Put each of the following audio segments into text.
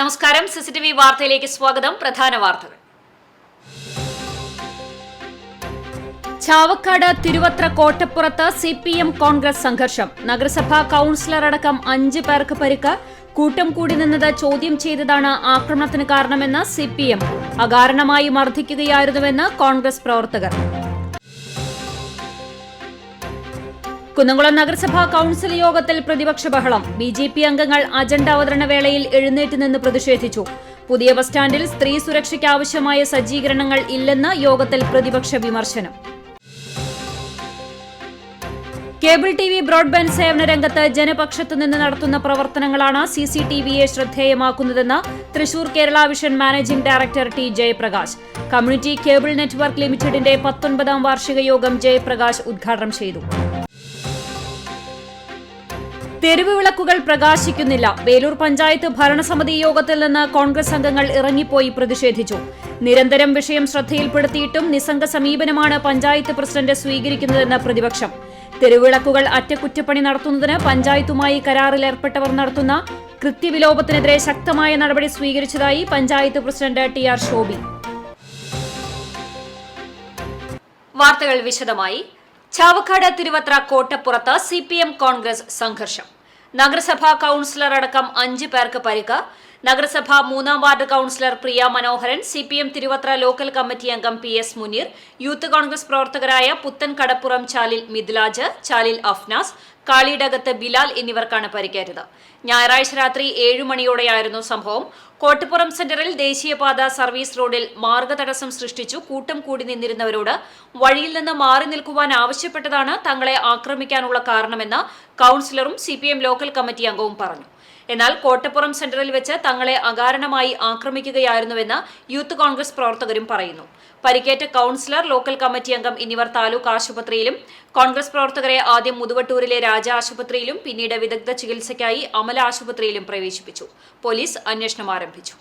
നമസ്കാരം. സിസിടിവി വാർത്തയിലേക്ക് സ്വാഗതം. പ്രധാന വാർത്തകൾ. ചാവക്കാട് തിരുവത്ര കോട്ടപ്പുറത്ത് CPM കോൺഗ്രസ് സംഘർഷം. നഗരസഭാ കൌൺസിലർ അടക്കം 5 പേർക്ക് പരിക്ക്. കൂട്ടം കൂടി നിന്നത് ചോദ്യം ചെയ്തതാണ് ആക്രമണത്തിന് കാരണമെന്ന് CPM. അകാരണമായി മർദ്ദിക്കുകയായിരുന്നുവെന്ന് കോൺഗ്രസ് പ്രവർത്തകർ. കുന്നംകുളം നഗരസഭാ കൌൺസിൽ യോഗത്തിൽ പ്രതിപക്ഷ ബഹളം. BJP അംഗങ്ങൾ അജണ്ട അവതരണ വേളയിൽ എഴുന്നേറ്റ് നിന്ന് പ്രതിഷേധിച്ചു. പുതിയ ബസ് സ്റ്റാൻഡിൽ സ്ത്രീ സുരക്ഷയ്ക്ക് ആവശ്യമായ സജ്ജീകരണങ്ങൾ ഇല്ലെന്ന് യോഗത്തിൽ പ്രതിപക്ഷ വിമർശനം. കേബിൾ TV ബ്രോഡ്ബാൻഡ് സേവന രംഗത്ത് ജനപക്ഷത്തു നിന്ന് നടത്തുന്ന പ്രവർത്തനങ്ങളാണ് CCTVയെ ശ്രദ്ധേയമാക്കുന്നതെന്ന് Thrissur Kerala vision managing director T. Jayaprakash. Community cable network ലിമിറ്റഡിന്റെ 19ാം വാർഷിക യോഗം ജയപ്രകാശ് ഉദ്ഘാടനം ചെയ്തു. തെരുവ് വിളക്കുകൾ പ്രകാശിക്കുന്നില്ല. വേലൂർ പഞ്ചായത്ത് ഭരണസമിതി യോഗത്തിൽ നിന്ന് കോൺഗ്രസ് അംഗങ്ങൾ ഇറങ്ങിപ്പോയി പ്രതിഷേധിച്ചു. നിരന്തരം വിഷയം ശ്രദ്ധയിൽപ്പെടുത്തിയിട്ടും നിസ്സംഗ സമീപനമാണ് പഞ്ചായത്ത് പ്രസിഡന്റ് സ്വീകരിക്കുന്നതെന്ന് പ്രതിപക്ഷം. തെരുവിളക്കുകൾ അറ്റകുറ്റപ്പണി നടത്തുന്നതിന് പഞ്ചായത്തുമായി കരാറിൽ ഏർപ്പെട്ടവർ നടത്തുന്ന കൃത്യവിലോപത്തിനെതിരെ ശക്തമായ നടപടി സ്വീകരിച്ചതായി പഞ്ചായത്ത് പ്രസിഡന്റ് TR ശോഭി. വാർത്തകൾ വിശദമായി. ചാവക്കാട് തിരുവത്ര കോട്ടപ്പുറത്ത് CPM കോൺഗ്രസ് സംഘർഷം. നഗരസഭാ കൌൺസിലർ അടക്കം 5 പേർക്ക് പരിക്ക്. നഗരസഭാ 3ാം വാർഡ് കൌൺസിലർ പ്രിയ മനോഹരൻ, CPM തിരുവത്ര ലോക്കൽ കമ്മിറ്റി അംഗം PS മുനീർ, യൂത്ത് കോൺഗ്രസ് പ്രവർത്തകരായ പുത്തൻ കടപ്പുറം ചാലിൽ മിഥിലാജ്, ചാലിൽ അഫ്നാസ്, കാളിയിടകത്ത് ബിലാൽ എന്നിവർക്കാണ് പരിക്കേറ്റത്. ഞായറാഴ്ച രാത്രി 7 മണിയോടെയായിരുന്നു സംഭവം. കോട്ടപ്പുറം സെന്ററിൽ ദേശീയപാത സർവീസ് റോഡിൽ മാർഗതടസ്സം സൃഷ്ടിച്ചു കൂട്ടം കൂടി നിന്നിരുന്നവരോട് വഴിയിൽ നിന്ന് മാറി നിൽക്കുവാൻ ആവശ്യപ്പെട്ടതാണ് തങ്ങളെ ആക്രമിക്കാനുള്ള കാരണമെന്ന് കൌൺസിലറും CPM ലോക്കൽ കമ്മിറ്റി അംഗവും പറഞ്ഞു. എന്നാൽ കോട്ടപ്പുറം സെന്ററിൽ വെച്ച് തങ്ങളെ അകാരണമായി ആക്രമിക്കുകയായിരുന്നുവെന്ന് യൂത്ത് കോൺഗ്രസ് പ്രവർത്തകരും പറയുന്നു. പരിക്കേറ്റ കൌൺസിലർ, ലോക്കൽ കമ്മിറ്റി അംഗം എന്നിവർ താലൂക്ക് ആശുപത്രിയിലും കോൺഗ്രസ് പ്രവർത്തകരെ ആദ്യം മുതുവട്ടൂരിലെ രാജ ആശുപത്രിയിലും പിന്നീട് വിദഗ്ധ ചികിത്സയ്ക്കായി അമല ആശുപത്രിയിലും പ്രവേശിപ്പിച്ചു. പോലീസ് അന്വേഷണം ആരംഭിച്ചു.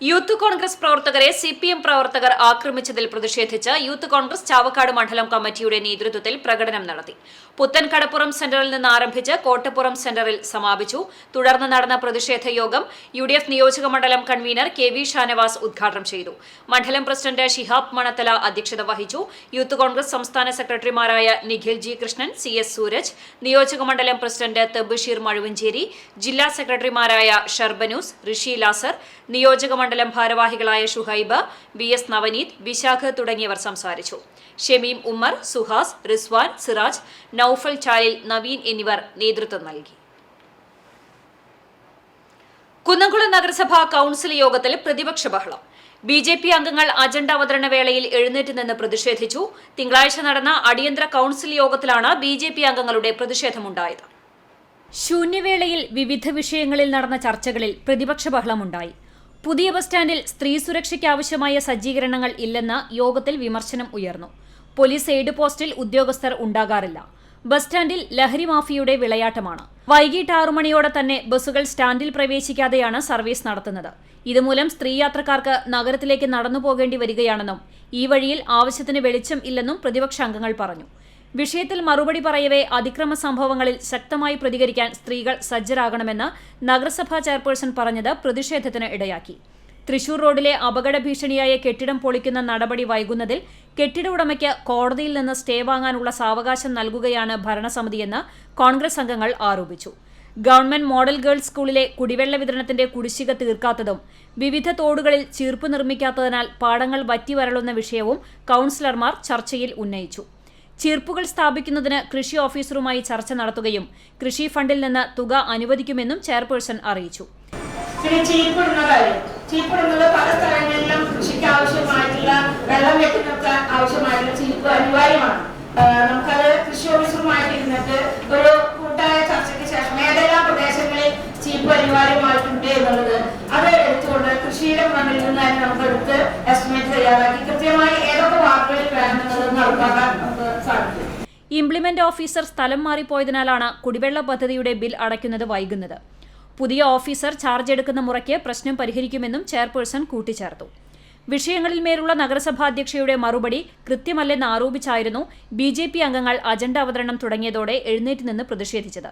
യൂത്ത് കോൺഗ്രസ് പ്രവർത്തകരെ CPM പ്രവർത്തകർ ആക്രമിച്ചതിൽ പ്രതിഷേധിച്ച് യൂത്ത് കോൺഗ്രസ് ചാവക്കാട് മണ്ഡലം കമ്മിറ്റിയുടെ നേതൃത്വത്തിൽ പ്രകടനം നടത്തി. പുത്തൻ കടപ്പുറം സെന്ററിൽ നിന്ന് ആരംഭിച്ച് കോട്ടപ്പുറം സെന്ററിൽ സമാപിച്ചു. തുടർന്ന് നടന്ന പ്രതിഷേധ യോഗം UDF നിയോജക മണ്ഡലം കൺവീനർ KV ഷാനവാസ് ഉദ്ഘാടനം ചെയ്തു. മണ്ഡലം പ്രസിഡന്റ് ഷിഹാബ് മണത്തല അധ്യക്ഷത വഹിച്ചു. യൂത്ത് കോൺഗ്രസ് സംസ്ഥാന സെക്രട്ടറിമാരായ നിഖിൽ G. കൃഷ്ണൻ, CS സൂരജ്, നിയോജക മണ്ഡലം പ്രസിഡന്റ് തബഷീർ മഴുവഞ്ചേരി, ജില്ലാ സെക്രട്ടറിമാരായ ഷർബനൂസ്, ഋഷി ലാസർ, നിയോജക മണ്ഡലം ഭാരവാഹികളായ ഷുഹൈബ്, VS നവനീത്, വിശാഖ് തുടങ്ങിയവർ സംസാരിച്ചു. ഷമീം ഉമ്മർ, സുഹാസ്, റിസ്വാൻ, സിറാജ്, നൌഫൽ ചാലിൽ, നവീൻ എന്നിവർ നേതൃത്വം നൽകി. കുന്നംകുളം നഗരസഭാ കൌൺസിൽ യോഗത്തിൽ പ്രതിപക്ഷ ബഹളം. BJP അംഗങ്ങൾ അജണ്ട അവതരണ വേളയിൽ എഴുന്നേറ്റ് നിന്ന് പ്രതിഷേധിച്ചു. തിങ്കളാഴ്ച നടന്ന അടിയന്തര കൌൺസിൽ യോഗത്തിലാണ് BJP അംഗങ്ങളുടെ പ്രതിഷേധമുണ്ടായത്. ശൂന്യവേളയിൽ വിവിധ വിഷയങ്ങളിൽ നടന്ന ചർച്ചകളിൽ പ്രതിപക്ഷ ബഹളമുണ്ടായി. പുതിയ ബസ് സ്റ്റാൻഡിൽ സ്ത്രീ സുരക്ഷയ്ക്ക് ആവശ്യമായ സജ്ജീകരണങ്ങൾ ഇല്ലെന്ന് യോഗത്തിൽ വിമർശനം ഉയർന്നു. പോലീസ് എയ്ഡ് പോസ്റ്റിൽ ഉദ്യോഗസ്ഥർ ഉണ്ടാകാറില്ല. ബസ് സ്റ്റാൻഡിൽ ലഹരി മാഫിയയുടെ വിളയാട്ടമാണ്. വൈകിട്ട് 6 മണിയോടെ തന്നെ ബസ്സുകൾ സ്റ്റാൻഡിൽ പ്രവേശിക്കാതെയാണ് സർവീസ് നടത്തുന്നത്. ഇതുമൂലം സ്ത്രീ യാത്രക്കാർക്ക് നഗരത്തിലേക്ക് നടന്നു പോകേണ്ടി വരികയാണെന്നും ഈ വഴിയിൽ ആവശ്യത്തിന് വെളിച്ചം ഇല്ലെന്നും പ്രതിപക്ഷ അംഗങ്ങൾ പറഞ്ഞു. വിഷയത്തിൽ മറുപടി പറയവേ അതിക്രമ സംഭവങ്ങളിൽ ശക്തമായി പ്രതികരിക്കാൻ സ്ത്രീകൾ സജ്ജരാകണമെന്ന് നഗരസഭാ ചെയർപേഴ്സൺ പറഞ്ഞത് പ്രതിഷേധത്തിന് ഇടയാക്കി. തൃശൂർ റോഡിലെ അപകട ഭീഷണിയായ കെട്ടിടം പൊളിക്കുന്ന നടപടി വൈകുന്നതിൽ കെട്ടിട ഉടമയ്ക്ക് കോടതിയിൽ നിന്ന് സ്റ്റേ വാങ്ങാനുള്ള സാവകാശം നൽകുകയാണ് ഭരണസമിതിയെന്ന് കോൺഗ്രസ് അംഗങ്ങൾ ആരോപിച്ചു. ഗവൺമെന്റ് മോഡൽ ഗേൾസ് സ്കൂളിലെ കുടിവെള്ള വിതരണത്തിന്റെ കുടിശ്ശിക തീർക്കാത്തതും വിവിധ തോടുകളിൽ ചീർപ്പ് നിർമ്മിക്കാത്തതിനാൽ പാടങ്ങൾ വറ്റിവരളുന്ന വിഷയവും കൌൺസിലർമാർ ചർച്ചയിൽ ഉന്നയിച്ചു. ചീർപ്പുകൾ സ്ഥാപിക്കുന്നതിന് കൃഷി ഓഫീസറുമായി ചർച്ച നടത്തുകയും കൃഷി ഫണ്ടിൽ നിന്ന് തുക അനുവദിക്കുമെന്നും ചെയർപേഴ്സൺ അറിയിച്ചു. പല സ്ഥലങ്ങളിലും കൃഷിക്ക് ആവശ്യമായിട്ടുള്ള വെള്ളം വെക്കുന്നൊക്കെ ആവശ്യമായിട്ടുള്ള ചീപ്പ് അനിവാര്യമാണ്. നമുക്കത് കൃഷി ഓഫീസറുമായിട്ട് ഇരുന്നിട്ട് ഒരു കൂട്ടായ ചർച്ചയ്ക്ക് ശേഷം ഏതെല്ലാം പ്രദേശങ്ങളിൽ ചീപ്പ് അനിവാര്യമായിട്ടുണ്ട് എന്നുള്ളത് അത് എടുത്തുകൊണ്ട് കൃഷിയുടെ ഫണ്ടിൽ നിന്ന് തന്നെ നമുക്ക് എടുത്ത് എസ്റ്റിമേറ്റ് തയ്യാറാക്കി കൃത്യമായി ഏതൊക്കെ വാർഡുകളിൽ വേണമെന്നുള്ളത് നടപ്പാക്കാൻ നമുക്ക് സാധിക്കും. ഇംപ്ലിമെന്റ് ഓഫീസർ സ്ഥലം മാറിപ്പോയതിനാലാണ് കുടിവെള്ള പദ്ധതിയുടെ ബിൽ അടയ്ക്കുന്നത് വൈകുന്നത്. പുതിയ ഓഫീസർ ചാർജ് എടുക്കുന്ന മുറയ്ക്ക് പ്രശ്നം പരിഹരിക്കുമെന്നും ചെയർപേഴ്സൺ കൂട്ടിച്ചേർത്തു. വിഷയങ്ങളിൽ മേലുള്ള നഗരസഭാധ്യക്ഷയുടെ മറുപടി കൃത്യമല്ലെന്ന് ആരോപിച്ചായിരുന്നു BJP അംഗങ്ങൾ അജണ്ട അവതരണം തുടങ്ങിയതോടെ എഴുന്നേറ്റ് നിന്ന് പ്രതിഷേധിച്ചത്.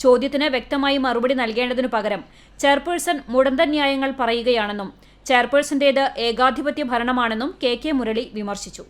ചോദ്യത്തിന് വ്യക്തമായി മറുപടി നൽകേണ്ടതിനു പകരം ചെയർപേഴ്സൺ മുടന്തൻ ന്യായങ്ങൾ പറയുകയാണെന്നും ചെയർപേഴ്സന്റേത് ഏകാധിപത്യ ഭരണമാണെന്നും കെ മുരളി വിമർശിച്ചു.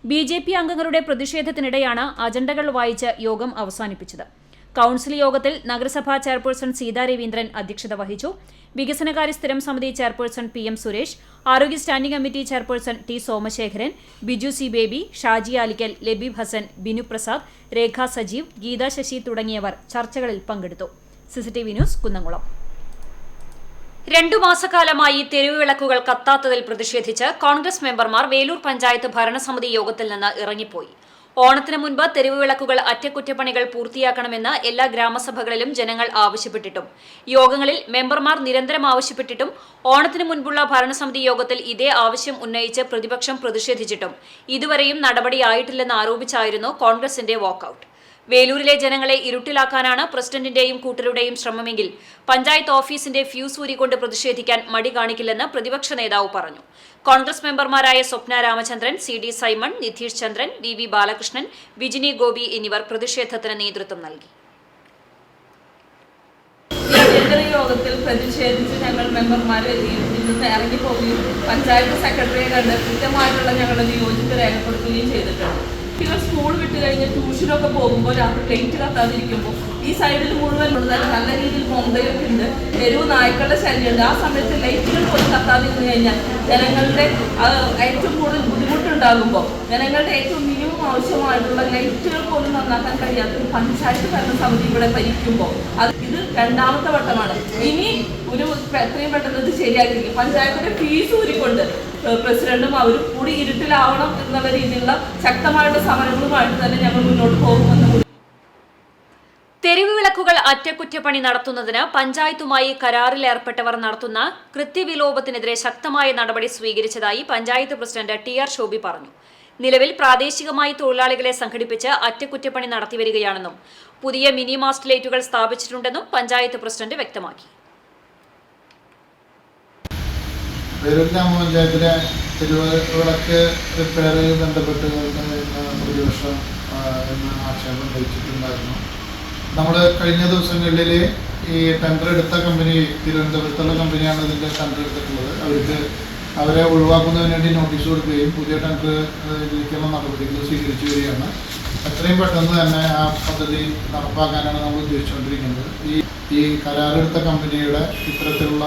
BJP അംഗങ്ങളുടെ പ്രതിഷേധത്തിനിടെയാണ് അജണ്ടകൾ വായിച്ച് യോഗം അവസാനിപ്പിച്ചത്. കൌൺസിൽ യോഗത്തിൽ നഗരസഭാ ചെയർപേഴ്സൺ സീതാ രവീന്ദ്രൻ അധ്യക്ഷത വഹിച്ചു. വികസനകാര്യ സ്ഥിരം സമിതി ചെയർപേഴ്സൺ PM സുരേഷ്, ആരോഗ്യ standing committee chairperson T Somasekharan, Biju C Baby, Shaji Alikkal, Labeeb Hassan, Binu Prasad, Rekha Sajeev, Geetha Sasi തുടങ്ങിയവർ ചർച്ചകളിൽ പങ്കെടുത്തു. CCTV news Kunnamkulam. 2 മാസക്കാലമായി തെരുവ് വിളക്കുകൾ കത്താത്തതിൽ പ്രതിഷേധിച്ച് കോൺഗ്രസ് മെമ്പർമാർ വേലൂർ പഞ്ചായത്ത് ഭരണസമിതി യോഗത്തിൽ നിന്ന് ഇറങ്ങിപ്പോയി. ഓണത്തിന് മുൻപ് തെരുവ് വിളക്കുകൾ അറ്റകുറ്റപ്പണികൾ പൂർത്തിയാക്കണമെന്ന് എല്ലാ ഗ്രാമസഭകളിലും ജനങ്ങൾ ആവശ്യപ്പെട്ടിട്ടും യോഗങ്ങളിൽ മെമ്പർമാർ നിരന്തരം ആവശ്യപ്പെട്ടിട്ടും ഓണത്തിന് മുൻപുള്ള ഭരണസമിതി യോഗത്തിൽ ഇതേ ആവശ്യം ഉന്നയിച്ച് പ്രതിപക്ഷം പ്രതിഷേധിച്ചിട്ടും ഇതുവരെയും നടപടിയായിട്ടില്ലെന്ന് ആരോപിച്ചായിരുന്നു കോൺഗ്രസിന്റെ വാക്കൌട്ട്. വേലൂരിലെ ജനങ്ങളെ ഇരുട്ടിലാക്കാനാണ് പ്രസിഡന്റിന്റെയും കൂട്ടരുടെയും ശ്രമമെങ്കിൽ പഞ്ചായത്ത് ഓഫീസിന്റെ ഫ്യൂസ് ഊരിക്കൊണ്ട് പ്രതിഷേധിക്കാൻ മടി കാണിക്കില്ലെന്ന് പ്രതിപക്ഷ നേതാവ് പറഞ്ഞു. കോൺഗ്രസ് മെമ്പർമാരായ സ്വപ്ന രാമചന്ദ്രൻ, CD സൈമൺ, നിധീഷ് ചന്ദ്രൻ, VV ബാലകൃഷ്ണൻ, വിജിനി ഗോപി എന്നിവർ പ്രതിഷേധത്തിന് നേതൃത്വം നൽകി. യോഗത്തിൽ പ്രതിഷേധിച്ച് ഞങ്ങൾ മെമ്പർമാരെ ഇന്ന് ഇറങ്ങിപ്പോവുകയും പഞ്ചായത്ത് സെക്രട്ടറിയെ കണ്ട് കൃത്യമായിട്ടുള്ള ഞങ്ങളുടെ വിയോജിപ്പ് രേഖപ്പെടുത്തുകയും ചെയ്തിട്ടുണ്ട്. കുട്ടികൾ സ്കൂൾ വിട്ട് കഴിഞ്ഞ് ട്യൂഷനൊക്കെ പോകുമ്പോൾ രാത്രി ലൈറ്റ് കത്താതിരിക്കുമ്പോൾ ഈ സൈഡിൽ മുഴുവൻ നല്ല രീതിയിൽ മൊന്തയൊക്കെ ഉണ്ട്, തെരുവ് നായ്ക്കളുടെ ശല്യമുണ്ട്. ആ സമയത്ത് ലൈറ്റുകൾ പോലും കത്താതിരുന്നു കഴിഞ്ഞാൽ ജനങ്ങളുടെ ഏറ്റവും കൂടുതൽ ബുദ്ധിമുട്ടുണ്ടാകുമ്പോൾ ജനങ്ങളുടെ ഏറ്റവും മിനിമം ആവശ്യമായിട്ടുള്ള ലൈറ്റുകൾ പോലും നന്നാക്കാൻ കഴിയാത്തൊരു പഞ്ചായത്ത് ഭരണസമിതി ഇവിടെ ഭരിക്കുമ്പോൾ ഇത് 2ാമത്തെ വട്ടമാണ്. ഇനി എത്രയും പെട്ടെന്ന് ഇത് ശരിയാക്കിയിരിക്കും. പഞ്ചായത്തിന്റെ ഫീസ് ഊരിക്കൊണ്ട് പ്രസിഡന്റും അവരും കൂടി ഇരുട്ടിലാവണം എന്നുള്ള രീതിയിലുള്ള ശക്തമായിട്ട് സമരങ്ങളുമായിട്ട് തന്നെ ഞങ്ങൾ മുന്നോട്ട് പോകുമെന്ന്. തെരുവ് വിളക്കുകൾ അറ്റകുറ്റപ്പണി നടത്തുന്നതിന് പഞ്ചായത്തുമായി കരാറിലേർപ്പെട്ടവർ നടത്തുന്ന കൃത്യവിലോപത്തിനെതിരെ ശക്തമായ നടപടി സ്വീകരിച്ചതായി പഞ്ചായത്ത് പ്രസിഡന്റ് TR ശോഭി പറഞ്ഞു. നിലവിൽ പ്രാദേശികമായി തൊഴിലാളികളെ സംഘടിപ്പിച്ച് അറ്റകുറ്റപ്പണി നടത്തിവരികയാണെന്നും പുതിയ മിനി മാസ്റ്റ് ലൈറ്റുകൾ സ്ഥാപിച്ചിട്ടുണ്ടെന്നും പഞ്ചായത്ത് പ്രസിഡന്റ് വ്യക്തമാക്കി. വേലൂർ ഗ്രാമപഞ്ചായത്തിലെ തെരുവുവിളക്ക് റിപ്പയറുമായി ബന്ധപ്പെട്ട് പ്രതിപക്ഷം എന്ന ആക്ഷേപം ഉന്നയിച്ചിട്ടുണ്ടായിരുന്നു. നമ്മൾ കഴിഞ്ഞ ദിവസങ്ങളിൽ ഈ ടെൻഡർ എടുത്ത കമ്പനി, തിരുവനന്തപുരത്തുള്ള കമ്പനിയാണ് ഇതിൻ്റെ ടെൻഡർ എടുത്തിട്ടുള്ളത്. അവരെ ഒഴിവാക്കുന്നതിന് വേണ്ടി നോട്ടീസ് കൊടുക്കുകയും പുതിയ ടെൻഡറിലേക്കുള്ള നടപടികൾ സ്വീകരിച്ചു വരികയാണ്. എത്രയും പെട്ടെന്ന് തന്നെ ആ പദ്ധതി നടപ്പാക്കാനാണ് നമ്മൾ ഉദ്ദേശിച്ചുകൊണ്ടിരിക്കുന്നത്. ഈ കരാറെടുത്ത കമ്പനിയുടെ ഇത്തരത്തിലുള്ള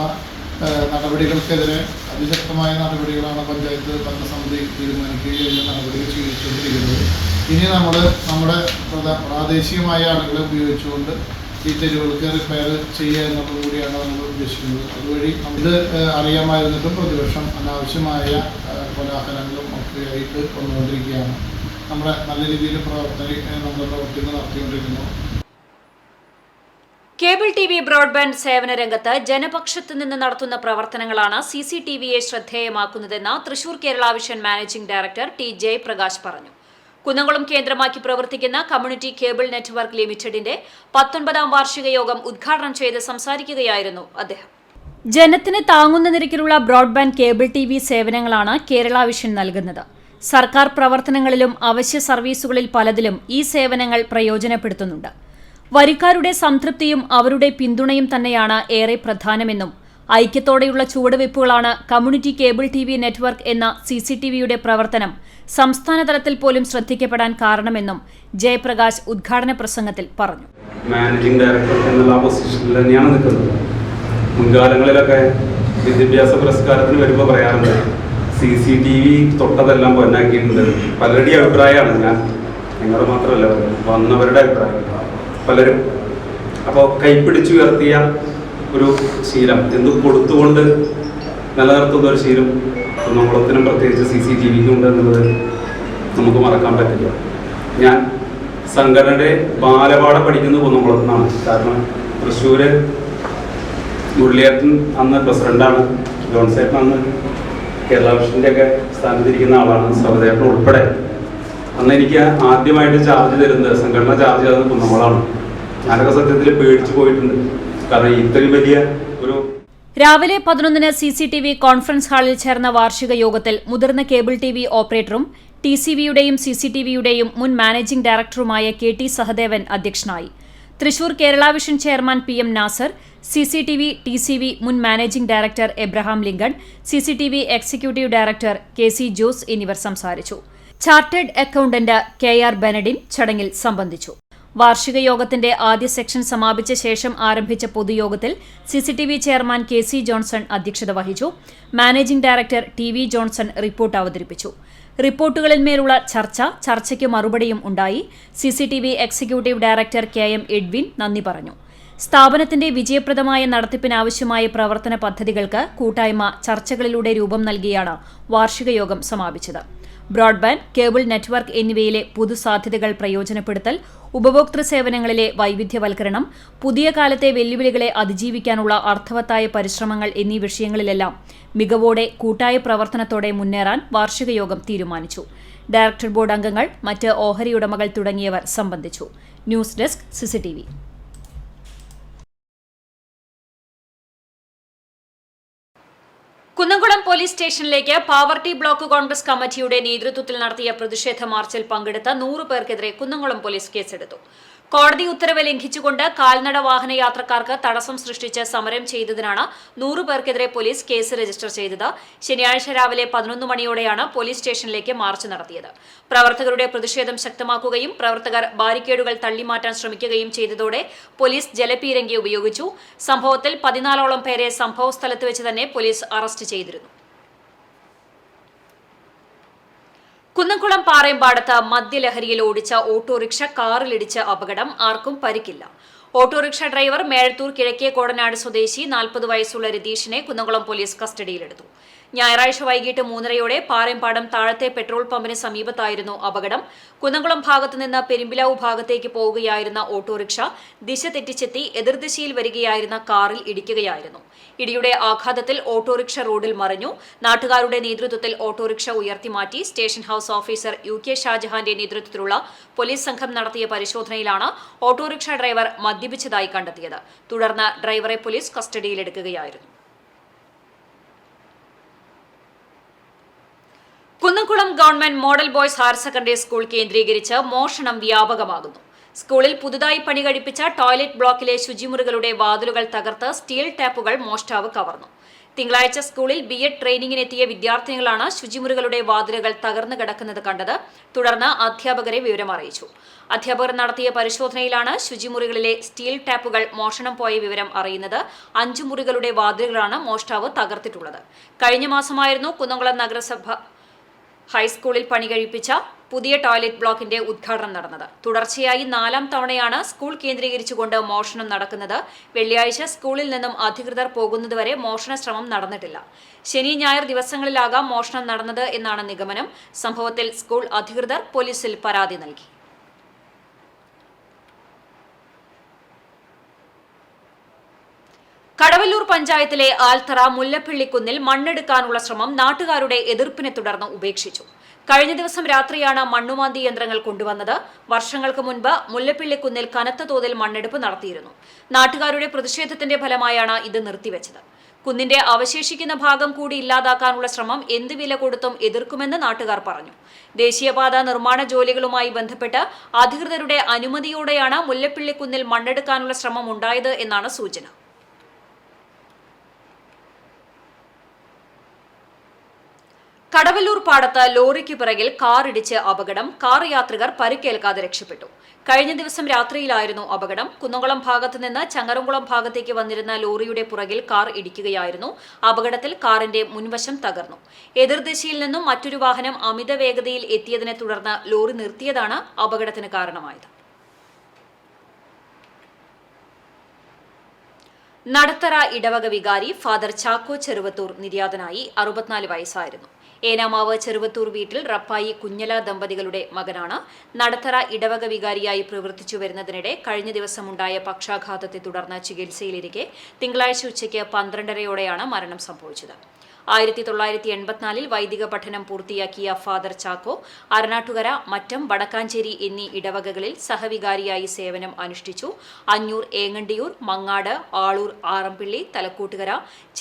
നടപടികൾക്കെതിരെ അതിശക്തമായ നടപടികളാണ് പഞ്ചായത്ത് ഭരണസമിതി തീരുമാനിക്കുകയും അതിൻ്റെ നടപടികൾ സ്വീകരിച്ചുകൊണ്ടിരിക്കുന്നത്. ഇനി നമ്മുടെ പ്രാദേശികമായ ആളുകളെ ഉപയോഗിച്ചുകൊണ്ട് ഈ തെരുവുകൾക്ക് റിപ്പയർ ചെയ്യുക എന്നുള്ളത് കൂടിയാണ് നമ്മൾ ഉദ്ദേശിക്കുന്നത്. അതുവഴി ഇത് അറിയാമായിരുന്നിട്ടും പ്രതിപക്ഷം അനാവശ്യമായ കോലാഹലങ്ങളും ഒക്കെയായിട്ട് വന്നുകൊണ്ടിരിക്കുകയാണ്. നമ്മുടെ നല്ല രീതിയിൽ നമ്മുടെ പ്രവർത്തികൾ നടത്തിക്കൊണ്ടിരിക്കുന്നു. കേബിൾ TV ബ്രോഡ്ബാൻഡ് സേവന രംഗത്ത് ജനപക്ഷത്തു നിന്ന് നടത്തുന്ന പ്രവർത്തനങ്ങളാണ് CCTVയെ ശ്രദ്ധേയമാക്കുന്നതെന്ന് Thrissur Kerala vision managing director T Jayaprakash പറഞ്ഞു. കുന്നംകുളം കേന്ദ്രമാക്കി പ്രവർത്തിക്കുന്ന കമ്മ്യൂണിറ്റി കേബിൾ നെറ്റ്വർക്ക് ലിമിറ്റഡിന്റെ 19ാം വാർഷിക യോഗം ഉദ്ഘാടനം ചെയ്ത് സംസാരിക്കുകയായിരുന്നു അദ്ദേഹം. ജനത്തിന് താങ്ങുന്ന നിരക്കിലുള്ള ബ്രോഡ്ബാൻഡ് കേബിൾ TV സേവനങ്ങളാണ് കേരള വിഷൻ നൽകുന്നത്. സർക്കാർ പ്രവർത്തനങ്ങളിലും അവശ്യ സർവീസുകളിൽ പലതിലും ഈ സേവനങ്ങൾ പ്രയോജനപ്പെടുത്തുന്നുണ്ട്. വരിക്കാരുടെ സംതൃപ്തിയും അവരുടെ പിന്തുണയും തന്നെയാണ് ഏറെ പ്രധാനമെന്നും ഐക്യത്തോടെയുള്ള ചുവടുവയ്പ്പുകളാണ് കമ്മ്യൂണിറ്റി കേബിൾ TV നെറ്റ്വർക്ക് എന്ന CCTVയുടെ പ്രവർത്തനം സംസ്ഥാനതലത്തിൽ പോലും ശ്രദ്ധിക്കപ്പെടാൻ കാരണമെന്നും ജയപ്രകാശ് ഉദ്ഘാടന പ്രസംഗത്തിൽ പറഞ്ഞു. മാനേജിംഗ് ഡയറക്ടർ എന്നുള്ള പൊസിഷനിൽ തന്നെയാണ് നിൽക്കുന്നത്. മുൻകാലങ്ങളിലൊക്കെ വിദ്യാഭ്യാസ പുരസ്കാരത്തിന് വരുമ്പോൾ പറയാറുണ്ട് CCTV തൊട്ടതെല്ലാം പൊന്നാക്കിയിട്ടുണ്ട്. പലരുടെയും അഭിപ്രായമാണ്, ഞങ്ങളുടെ മാത്രമല്ല വന്നവരുടെ അഭിപ്രായം പലരും. അപ്പോൾ കൈപ്പിടിച്ചുയർത്തിയ ഒരു ശീലം എന്ത് കൊടുത്തുകൊണ്ട് നിലനിർത്തുന്ന ഒരു ശീലം കുന്നംകുളത്തിനും പ്രത്യേകിച്ച് CCTVക്കും ഉണ്ട് എന്നുള്ളത് നമുക്ക് മറക്കാൻ പറ്റില്ല. ഞാൻ സംഘടനയുടെ ബാലപാഠം പഠിക്കുന്നത് കുന്നംകുളത്തു നിന്നാണ്. കാരണം തൃശ്ശൂർ മുരളിയേട്ടൻ അന്ന് പ്രസിഡന്റാണ്, ജോൺസേട്ടൻ അന്ന് കേരള വിഷൻ്റെ ഒക്കെ സ്ഥാനത്തിരിക്കുന്ന ആളാണ്. സഹോദരൻ ഉൾപ്പെടെ അന്ന് എനിക്ക് ആദ്യമായിട്ട് ചാർജ് തരുന്നത്, സംഘടന ചാർജ് തരുന്നത് കുന്നമ്മളാണ്. ഞാനൊക്കെ സത്യത്തിൽ പേടിച്ചു പോയിട്ടുണ്ട്. കാരണം ഇത്രയും വലിയ ഒരു രാവിലെ 11-ന് CCTV കോൺഫറൻസ് ഹാളിൽ ചേർന്ന വാർഷിക യോഗത്തിൽ മുതിർന്ന കേബിൾ TV ഓപ്പറേറ്ററും TCVയുടെയും CCTVയുടെയും മുൻ മാനേജിംഗ് ഡയറക്ടറുമായ KT സഹദേവൻ അധ്യക്ഷനായി. Thrissur Kerala vision chairman PM Nasar, CCTV TCV മുൻ managing director Abraham Lincoln, CCTV executive director KC Jose എന്നിവർ സംസാരിച്ചു. ചാർട്ടേഡ് അക്കൌണ്ടന്റ് KR ബെനഡിൻ ചടങ്ങിൽ സംബന്ധിച്ചു. വാർഷിക യോഗത്തിന്റെ ആദ്യ സെക്ഷൻ സമാപിച്ച ശേഷം ആരംഭിച്ച പൊതുയോഗത്തിൽ CCTV ചെയർമാൻ KC ജോൺസൺ അധ്യക്ഷത വഹിച്ചു. Managing director TV Johnson report അവതരിപ്പിച്ചു. റിപ്പോർട്ടുകളിന്മേലുള്ള ചർച്ചയ്ക്ക് മറുപടിയും ഉണ്ടായി. CCTV executive director KM Edwin നന്ദി പറഞ്ഞു. സ്ഥാപനത്തിന്റെ വിജയപ്രദമായ നടത്തിപ്പിനാവശ്യമായ പ്രവർത്തന പദ്ധതികൾക്ക് കൂട്ടായ്മ ചർച്ചകളിലൂടെ രൂപം നൽകിയാണ് വാർഷിക യോഗം സമാപിച്ചത്. ബ്രോഡ്ബാൻഡ്, കേബിൾ നെറ്റ്വർക്ക് എന്നിവയിലെ പുതുസാധ്യതകൾ പ്രയോജനപ്പെടുത്തൽ, ഉപഭോക്തൃ സേവനങ്ങളിലെ വൈവിധ്യവൽക്കരണം, പുതിയ കാലത്തെ വെല്ലുവിളികളെ അതിജീവിക്കാനുള്ള അർത്ഥവത്തായ പരിശ്രമങ്ങൾ എന്നീ വിഷയങ്ങളിലെല്ലാം മികവോടെ കൂട്ടായ പ്രവർത്തനത്തോടെ മുന്നേറാൻ വാർഷിക യോഗം തീരുമാനിച്ചു. ഡയറക്ടർ ബോർഡ് അംഗങ്ങൾ, മറ്റ് ഓഹരി ഉടമകൾ തുടങ്ങിയവർ സംബന്ധിച്ചു. News desk CCTV. Kunnamkulam police സ്റ്റേഷനിലേക്ക് പാവർട്ടി ബ്ലോക്ക് കോൺഗ്രസ് കമ്മിറ്റിയുടെ നേതൃത്വത്തിൽ നടത്തിയ പ്രതിഷേധ മാർച്ചിൽ പങ്കെടുത്ത 100 പേർക്കെതിരെ കുന്നംകുളം പോലീസ് കേസെടുത്തു. കോടതി ഉത്തരവ് ലംഘിച്ചുകൊണ്ട് കാൽനട വാഹന യാത്രക്കാർക്ക് തടസ്സം സൃഷ്ടിച്ച് സമരം ചെയ്തതിനാണ് 100 പേർക്കെതിരെ പോലീസ് കേസ് രജിസ്റ്റർ ചെയ്തത്. ശനിയാഴ്ച രാവിലെ 11 മണിയോടെയാണ് പോലീസ് സ്റ്റേഷനിലേക്ക് മാർച്ച് നടത്തിയത്. പ്രവർത്തകരുടെ പ്രതിഷേധം ശക്തമാക്കുകയും പ്രവർത്തകർ ബാരിക്കേഡുകൾ തള്ളിമാറ്റാൻ ശ്രമിക്കുകയും ചെയ്തതോടെ പോലീസ് ജലപീരങ്കി ഉപയോഗിച്ചു. സംഭവത്തിൽ 14ഓളം പേരെ സംഭവസ്ഥലത്ത് വെച്ച് തന്നെ പോലീസ് അറസ്റ്റ് ചെയ്തിരുന്നു. കുന്നംകുളം പാറേമ്പാടത്ത് മദ്യലഹരിയിൽ ഓടിച്ച ഓട്ടോറിക്ഷ കാറിലിടിച്ച് അപകടം. ആർക്കും പരിക്കില്ല. ഓട്ടോറിക്ഷ ഡ്രൈവർ മേഴത്തൂർ കിഴക്കേ കോടനാട് സ്വദേശി 40 വയസ്സുള്ള രതീഷിനെ കുന്നംകുളം പോലീസ് കസ്റ്റഡിയിലെടുത്തു. ഞായറാഴ്ച വൈകിട്ട് 3:30 പാറേമ്പാടം താഴത്തെ പെട്രോൾ പമ്പിന് സമീപത്തായിരുന്നു അപകടം. കുന്നംകുളം ഭാഗത്തുനിന്ന് പെരുമ്പിലാവ് ഭാഗത്തേക്ക് പോവുകയായിരുന്ന ഓട്ടോറിക്ഷ ദിശ തെറ്റിച്ചെത്തി എതിർദിശയിൽ വരികയായിരുന്ന കാറിൽ ഇടിക്കുകയായിരുന്നു. ഇടിയുടെ ആഘാതത്തിൽ ഓട്ടോറിക്ഷ റോഡിൽ മറിഞ്ഞു. നാട്ടുകാരുടെ നേതൃത്വത്തിൽ ഓട്ടോറിക്ഷ ഉയർത്തിമാറ്റി. സ്റ്റേഷൻ ഹൌസ് ഓഫീസർ UK ഷാജഹാന്റെ നേതൃത്വത്തിലുള്ള പോലീസ് സംഘം നടത്തിയ പരിശോധനയിലാണ് ഓട്ടോറിക്ഷ ഡ്രൈവർ മദ്യപിച്ചതായി കണ്ടെത്തിയത്. തുടർന്ന് ഡ്രൈവറെ പോലീസ് കസ്റ്റഡിയിലെടുക്കുകയായിരുന്നു. Kunnamkulam government model boys higher secondary school കേന്ദ്രീകരിച്ച് മോഷണം വ്യാപകമാകുന്നു. സ്കൂളിൽ പുതുതായി പണി കഴിപ്പിച്ച ടോയ്ലറ്റ് ബ്ലോക്കിലെ ശുചിമുറികളുടെ വാതിലുകൾ തകർത്ത് സ്റ്റീൽ ടാപ്പുകൾ മോഷ്ടാവ് കവർന്നു. തിങ്കളാഴ്ച സ്കൂളിൽ BEd ട്രെയിനിങ്ങിനെത്തിയ വിദ്യാർത്ഥിനികളാണ് ശുചിമുറികളുടെ വാതിലുകൾ തകർന്നു കിടക്കുന്നത് കണ്ടത്. തുടർന്ന് അധ്യാപകരെ വിവരമറിയിച്ചു. അധ്യാപകർ നടത്തിയ പരിശോധനയിലാണ് ശുചിമുറികളിലെ സ്റ്റീൽ ടാപ്പുകൾ മോഷണം പോയ വിവരം അറിയുന്നത്. 5 മുറികളുടെ വാതിലുകളാണ് മോഷ്ടാവ് തകർത്തിട്ടുള്ളത്. കഴിഞ്ഞ മാസമായിരുന്നു കുന്നംകുളം നഗരസഭ ഹൈസ്കൂളിൽ പണി കഴിപ്പിച്ച പുതിയ ടോയ്ലറ്റ് ബ്ലോക്കിന്റെ ഉദ്ഘാടനം നടന്നത്. തുടർച്ചയായി 4ാം തവണയാണ് സ്കൂൾ കേന്ദ്രീകരിച്ചുകൊണ്ട് മോഷണം നടക്കുന്നത്. വെള്ളിയാഴ്ച സ്കൂളിൽ നിന്നും അധികൃതർ പോകുന്നതുവരെ മോഷണ ശ്രമം നടന്നിട്ടില്ല. ശനി ഞായർ ദിവസങ്ങളിലാകാം മോഷണം നടന്നത് എന്നാണ് നിഗമനം. സംഭവത്തിൽ സ്കൂൾ അധികൃതർ പോലീസിൽ പരാതി നൽകി. കടവല്ലൂർ പഞ്ചായത്തിലെ ആൽത്തറ മുല്ലപ്പള്ളിക്കുന്നിൽ മണ്ണെടുക്കാനുള്ള ശ്രമം നാട്ടുകാരുടെ എതിർപ്പിനെ തുടർന്ന് ഉപേക്ഷിച്ചു. കഴിഞ്ഞ ദിവസം രാത്രിയാണ് മണ്ണുമാന്തി യന്ത്രങ്ങൾ കൊണ്ടുവന്നത്. വർഷങ്ങൾക്ക് മുൻപ് മുല്ലപ്പള്ളിക്കുന്നിൽ കനത്ത തോതിൽ മണ്ണെടുപ്പ് നടത്തിയിരുന്നു. നാട്ടുകാരുടെ പ്രതിഷേധത്തിന്റെ ഫലമായാണ് ഇത് നിർത്തിവെച്ചത്. കുന്നിന്റെ അവശേഷിക്കുന്ന ഭാഗം കൂടി ഇല്ലാതാക്കാനുള്ള ശ്രമം എന്ത് വില കൊടുത്തും എതിർക്കുമെന്ന് നാട്ടുകാർ പറഞ്ഞു. ദേശീയപാത നിർമ്മാണ ജോലികളുമായി ബന്ധപ്പെട്ട് അധികൃതരുടെ അനുമതിയോടെയാണ് മുല്ലപ്പള്ളിക്കുന്നിൽ മണ്ണെടുക്കാനുള്ള ശ്രമം ഉണ്ടായത് എന്നാണ് സൂചന. കടവല്ലൂർ പാടത്ത് ലോറിക്ക് പിറകിൽ കാറിടിച്ച് അപകടം. കാർ യാത്രികർ പരിക്കേൽക്കാതെ രക്ഷപ്പെട്ടു. കഴിഞ്ഞ ദിവസം രാത്രിയിലായിരുന്നു അപകടം. കുന്നംകുളം ഭാഗത്ത് നിന്ന് ചങ്ങരംകുളം ഭാഗത്തേക്ക് വന്നിരുന്ന ലോറിയുടെ പുറകിൽ കാർ ഇടിക്കുകയായിരുന്നു. അപകടത്തിൽ കാറിന്റെ മുൻവശം തകർന്നു. എതിർദിശയിൽ നിന്നും മറ്റൊരു വാഹനം അമിത വേഗതയിൽ എത്തിയതിനെ തുടർന്ന് ലോറി നിർത്തിയതാണ് അപകടത്തിന് കാരണമായത്. നടത്തറ ഇടവക വികാരി ഫാദർ ചാക്കോ ചെറുവത്തൂർ നിര്യാതനായി. 64 വയസ്സായിരുന്നു. ഏനാമാവ് ചെറുവത്തൂർ വീട്ടിൽ റപ്പായി കുഞ്ഞല ദമ്പതികളുടെ മകനാണ്. നടത്തറ ഇടവക വികാരിയായി പ്രവർത്തിച്ചു വരുന്നതിനിടെ കഴിഞ്ഞ ദിവസമുണ്ടായ പക്ഷാഘാതത്തെ തുടർന്ന് ചികിത്സയിലിരിക്കെ തിങ്കളാഴ്ച ഉച്ചയ്ക്ക് 12:30 മരണം സംഭവിച്ചത്. 1984 വൈദിക പഠനം പൂർത്തിയാക്കിയ ഫാദർ ചാക്കോ അരനാട്ടുകര, മറ്റം, വടക്കാഞ്ചേരി എന്നീ ഇടവകകളിൽ സഹവികാരിയായി സേവനം അനുഷ്ഠിച്ചു. അഞ്ഞൂർ, ഏങ്ങണ്ടിയൂർ, മങ്ങാട്, ആളൂർ, ആറമ്പിള്ളി, തലക്കൂട്ടുകര,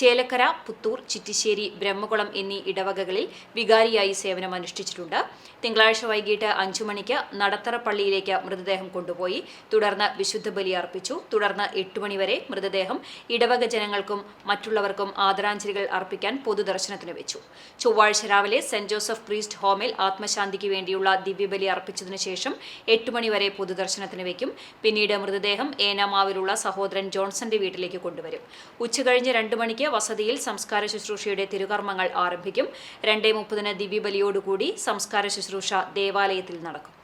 ചേലക്കര, പുത്തൂർ, ചിറ്റിശ്ശേരി, ബ്രഹ്മകുളം എന്നീ ഇടവകകളിൽ വികാരിയായി സേവനം അനുഷ്ഠിച്ചിട്ടുണ്ട്. തിങ്കളാഴ്ച വൈകിട്ട് 5 മണിക്ക് നടത്തറ പള്ളിയിലേക്ക് മൃതദേഹം കൊണ്ടുപോയി. തുടർന്ന് വിശുദ്ധ ബലി അർപ്പിച്ചു. തുടർന്ന് 8 മണിവരെ മൃതദേഹം ഇടവക ജനങ്ങൾക്കും മറ്റുള്ളവർക്കും ആദരാഞ്ജലികൾ അർപ്പിക്കാൻ പൊതുദർശനത്തിന് വെച്ചു. ചൊവ്വാഴ്ച രാവിലെ സെന്റ് ജോസഫ് പ്രീസ്റ്റ് ഹോമിൽ ആത്മശാന്തിക്ക് വേണ്ടിയുള്ള ദിവ്യബലി അർപ്പിച്ചതിനു ശേഷം 8 മണിവരെ പൊതുദർശനത്തിന് വയ്ക്കും. പിന്നീട് മൃതദേഹം ഏനാമാവിലുള്ള സഹോദരൻ ജോൺസന്റെ വീട്ടിലേക്ക് കൊണ്ടുവരും. ഉച്ചകഴിഞ്ഞ് 2 മണിക്ക് വസതിയിൽ സംസ്കാര ശുശ്രൂഷയുടെ തിരുകർമ്മങ്ങൾ ആരംഭിക്കും. 2:30 ദിവ്യബലിയോടുകൂടി സംസ്കാര ശുശ്രൂഷ ദേവാലയത്തിൽ നടക്കും.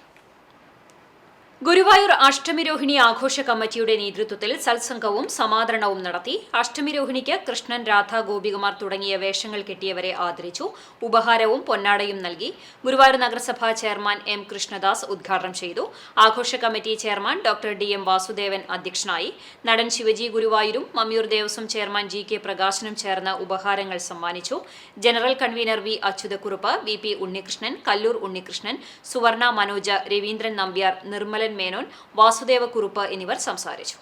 ഗുരുവായൂർ അഷ്ടമിരോഹിണി ആഘോഷ കമ്മിറ്റിയുടെ നേതൃത്വത്തിൽ സത്സംഗവും സമാദരണവും നടത്തി. അഷ്ടമിരോഹിണിക്ക് കൃഷ്ണൻ, രാധ, ഗോപികുമാർ തുടങ്ങിയ വേഷങ്ങൾ കെട്ടിയവരെ ആദരിച്ചു. ഉപഹാരവും പൊന്നാടയും നൽകി. ഗുരുവായൂർ നഗരസഭാ ചെയർമാൻ എം കൃഷ്ണദാസ് ഉദ്ഘാടനം ചെയ്തു. ആഘോഷ committee chairman doctor DM Vasudevan അധ്യക്ഷനായി. നടൻ ശിവജി ഗുരുവായൂരും മമ്മിയൂർ ദേവസ്വം ചെയർമാൻ GK പ്രകാശനും ചേർന്ന് ഉപഹാരങ്ങൾ സമ്മാനിച്ചു. General convener V അച്യുതക്കുറുപ്പ്, VP Unnikrishnan, Kallur Unnikrishnan, സുവർണ മനോജ്, രവീന്ദ്രൻ നമ്പ്യാർ, നിർമ്മലൻ മേനോൻ, വാസുദേവ കുറുപ്പ് എന്നിവർ സംസാരിച്ചു.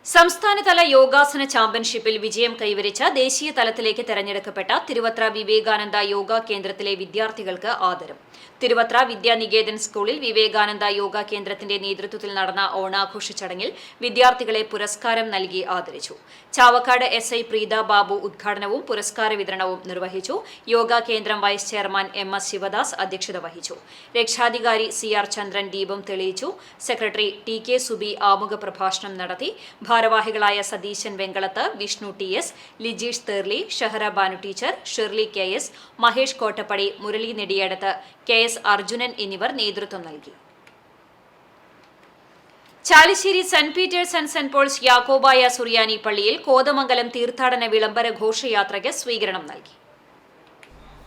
സംസ്ഥാനതല യോഗാസന ചാമ്പ്യൻഷിപ്പിൽ വിജയം കൈവരിച്ച ദേശീയ തലത്തിലേക്ക് തെരഞ്ഞെടുക്കപ്പെട്ട തിരുവത്ര വിവേകാനന്ദ യോഗ കേന്ദ്രത്തിലെ വിദ്യാർത്ഥികൾക്ക് ആദരം. തിരുവത്ര വിദ്യാനികേതൻ സ്കൂളിൽ വിവേകാനന്ദ യോഗ കേന്ദ്രത്തിന്റെ നേതൃത്വത്തിൽ നടന്ന ഓണാഘോഷ ചടങ്ങിൽ വിദ്യാർത്ഥികളെ പുരസ്കാരം നൽകി ആദരിച്ചു. ചാവക്കാട് SI പ്രീത ബാബു ഉദ്ഘാടനവും പുരസ്കാര വിതരണവും നിർവഹിച്ചു. യോഗ കേന്ദ്രം വൈസ് ചെയർമാൻ MS ശിവദാസ് അധ്യക്ഷത വഹിച്ചു. രക്ഷാധികാരി CR ചന്ദ്രൻ ദീപം തെളിയിച്ചു. സെക്രട്ടറി TK സുബി ആമുഖ പ്രഭാഷണം നടത്തി. ഭാരവാഹികളായ Satheesan Venkalath, Vishnu TS, Lijeesh Therly, Shahara Banu teacher, Sherly KS, Mahesh Kottappadi, Murali Nediyadath, KS Arjunan എന്നിവർ നേതൃത്വം നൽകി. Chalissery saint Peter's and saint Paul's Yakobaya സുറിയാനി പള്ളിയിൽ കോതമംഗലം തീർത്ഥാടന വിളംബര ഘോഷയാത്രയ്ക്ക് സ്വീകരണം നൽകി.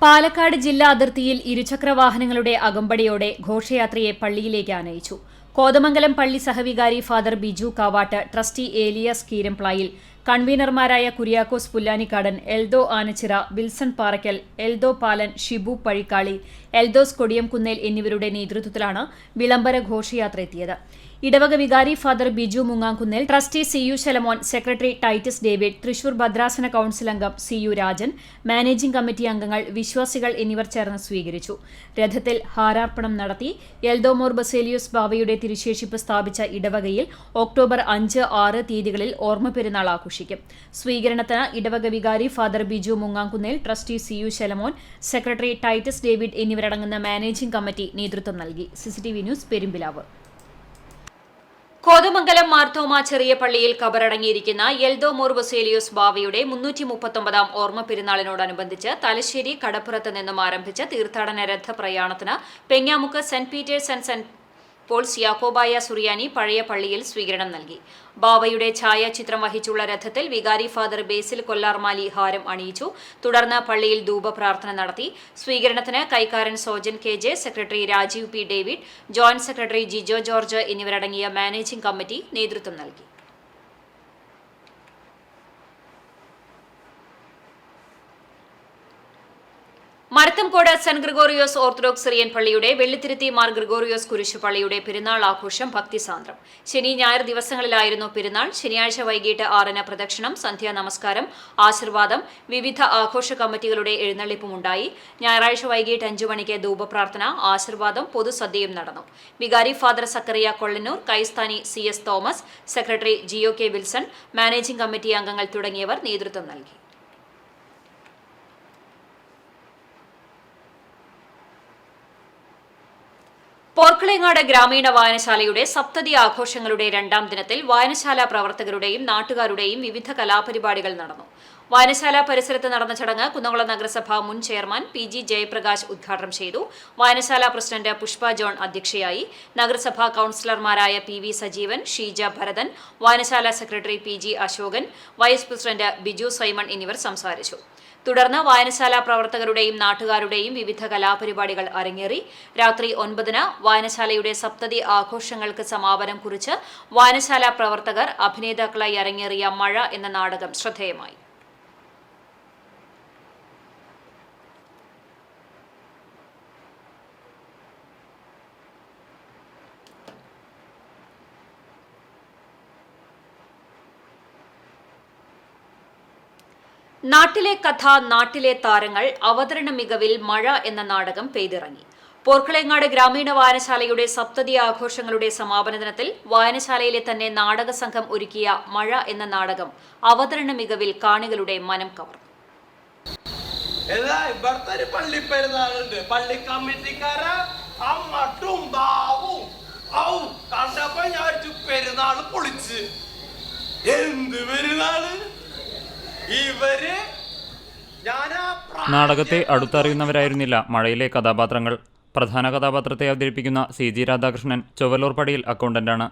പാലക്കാട് ജില്ലാ അതിർത്തിയിൽ ഇരുചക്രവാഹനങ്ങളുടെ അകമ്പടിയോടെ ഘോഷയാത്രയെ പള്ളിയിലേക്ക് ആനയിച്ചു. കോതമംഗലം പള്ളി സഹവികാരി ഫാദർ ബിജു കാവാട്ട്, ട്രസ്റ്റി ഏലിയാസ് കീരംപ്ലായിൽ, കൺവീനർമാരായ കുര്യാക്കോസ് പുല്ലാനിക്കാടൻ, എൽദോ ആനച്ചിറ, വിൽസൺ പാറയ്ക്കൽ, എൽദോ പാലൻ, ഷിബു പഴിക്കാളി, എൽദോസ് കൊടിയംകുന്നേൽ എന്നിവരുടെ നേതൃത്വത്തിലാണ് വിളംബര ഘോഷയാത്ര എത്തിയത്. ഇടവക വികാരി father Biju Mungamkunnel, trustee CU Shalamon, secretary Titus David, Thrissur ഭദ്രാസന കൌൺസിൽ അംഗം CU രാജൻ, മാനേജിംഗ് കമ്മിറ്റി അംഗങ്ങൾ, വിശ്വാസികൾ എന്നിവർ ചേർന്ന് സ്വീകരിച്ചു. രഥത്തിൽ ഹാരാർപ്പണം നടത്തി. എൽദോമോർ ബസേലിയോസ് ബാവയുടെ തിരുശേഷിപ്പ് സ്ഥാപിച്ച ഇടവകയിൽ ഒക്ടോബർ 5, 6 തീയതികളിൽ ഓർമ്മ പെരുന്നാൾ ആഘോഷിക്കും. സ്വീകരണത്തിന് ഇടവക വികാരി father Biju Mungamkunnel, trustee CU Shalamon, secretary Titus David എന്നിവരടങ്ങുന്ന മാനേജിംഗ് കമ്മിറ്റി നേതൃത്വം നൽകി. CCTV news, Perumpilavu. കോതമംഗലം മാർത്തോമ ചെറിയ പള്ളിയിൽ കബറടങ്ങിയിരിക്കുന്ന എൽദോമോർ ബസേലിയോസ് ബാവയുടെ 339 ഓർമ്മ പെരുന്നാളിനോടനുബന്ധിച്ച് തലശ്ശേരി കടപ്പുറത്ത് നിന്നും ആരംഭിച്ച തീർത്ഥാടന രഥപ്രയാണത്തിന് Pengamukku saint Peter's and saint Paul's Yakobaya Suriyani പഴയ പള്ളിയിൽ സ്വീകരണം നൽകി. ബാവയുടെ ഛായാചിത്രം വഹിച്ചുള്ള രഥത്തിൽ വികാരി ഫാദർ ബേസിൽ കൊല്ലാർമാലി ഹാരം അണിയിച്ചു. തുടർന്ന് പള്ളിയിൽ ധൂപപ്രാർത്ഥന നടത്തി. സ്വീകരണത്തിന് കൈക്കാരൻ Sojan KJ, secretary Rajeev P David, joint secretary Jijo George എന്നിവരടങ്ങിയ മാനേജിംഗ് കമ്മിറ്റി നേതൃത്വം നൽകി. Marathamkode saint Gregorios orthodox Syrian പള്ളിയുടെ വെള്ളിത്തിരുത്തി മാർ ഗ്രിഗോറിയോസ് കുരിശുപള്ളിയുടെ പെരുന്നാൾ ആഘോഷം ഭക്തിസാന്ദ്രം. ശനി, ഞായർ ദിവസങ്ങളിലായിരുന്നു പെരുന്നാൾ. ശനിയാഴ്ച വൈകിട്ട് 6-ന് പ്രദക്ഷിണം, സന്ധ്യാ നമസ്കാരം, ആശീർവാദം, വിവിധ ആഘോഷ കമ്മിറ്റികളുടെ എഴുന്നള്ളിപ്പുമുണ്ടായി. ഞായറാഴ്ച വൈകിട്ട് 5 മണിക്ക് ധൂപപ്രാർത്ഥന, ആശീർവാദം, പൊതുസദ്യയും നടന്നു. വികാരി ഫാദർ സക്കറിയ കൊള്ളന്നൂർ, കൈസ്ഥാനി CS Thomas, secretary GOK Wilson, managing committee അംഗങ്ങൾ തുടങ്ങിയവർ നേതൃത്വം നൽകി. പോർക്കളേങ്ങാട് ഗ്രാമീണ വായനശാലയുടെ സപ്തതി ആഘോഷങ്ങളുടെ 2ാം ദിനത്തിൽ വായനശാല പ്രവർത്തകരുടെയും നാട്ടുകാരുടെയും വിവിധ കലാപരിപാടികൾ നടന്നു. വായനശാല പരിസരത്ത് നടന്ന ചടങ്ങ് കുന്നംകുളം നഗരസഭ മുൻ ചെയർമാൻ PG ജയപ്രകാശ് ഉദ്ഘാടനം ചെയ്തു. വായനശാല പ്രസിഡന്റ് പുഷ്പ ജോൺ അധ്യക്ഷയായി. നഗരസഭാ കൌൺസിലർമാരായ PV സജീവൻ, ഷീജ ഭരതൻ, വായനശാല secretary PG Asokan, vice president Biju Simon എന്നിവർ സംസാരിച്ചു. തുടർന്ന് വായനശാല പ്രവർത്തകരുടെയും നാട്ടുകാരുടെയും വിവിധ കലാപരിപാടികൾ അരങ്ങേറി. രാത്രി 9-ന് വായനശാലയുടെ സപ്തതി ആഘോഷങ്ങൾക്ക് സമാപനം കുറിച്ച് വായനശാല പ്രവർത്തകർ അഭിനേതാക്കളായി അരങ്ങേറിയ മഴ എന്ന നാടകം ശ്രദ്ധേയമായി. നാട്ടിലെ കഥ, നാട്ടിലെ താരങ്ങൾ, അവതരണ മികവിൽ മഴ എന്ന നാടകം പെയ്തിറങ്ങി. പോർക്കളങ്ങാട് ഗ്രാമീണ വായനശാലയുടെ സപ്തതി ആഘോഷങ്ങളുടെ സമാപന ദിനത്തിൽ വായനശാലയിലെ തന്നെ നാടക സംഘം ഒരുക്കിയ മഴ എന്ന നാടകം അവതരണ മികവിൽ കാണികളുടെ മനം കവർന്നു. പള്ളി കമ്മിറ്റിക്കാരെ അമ്മട്ടും ബാവും കണ്ടപ്പോ ഞാൻ പെരുന്നാള് പൊളിച്ച്. എന്ത് പെരുന്നാള് ഇവര്! നാടകത്തെ അടുത്തറിയുന്നവരായിരുന്നില്ല മഴയിലെ കഥാപാത്രങ്ങൾ. പ്രധാന കഥാപാത്രത്തെ അവതരിപ്പിക്കുന്ന CG രാധാകൃഷ്ണൻ ചൊവ്വലൂർപ്പടിയിൽ അക്കൗണ്ടന്റാണ്.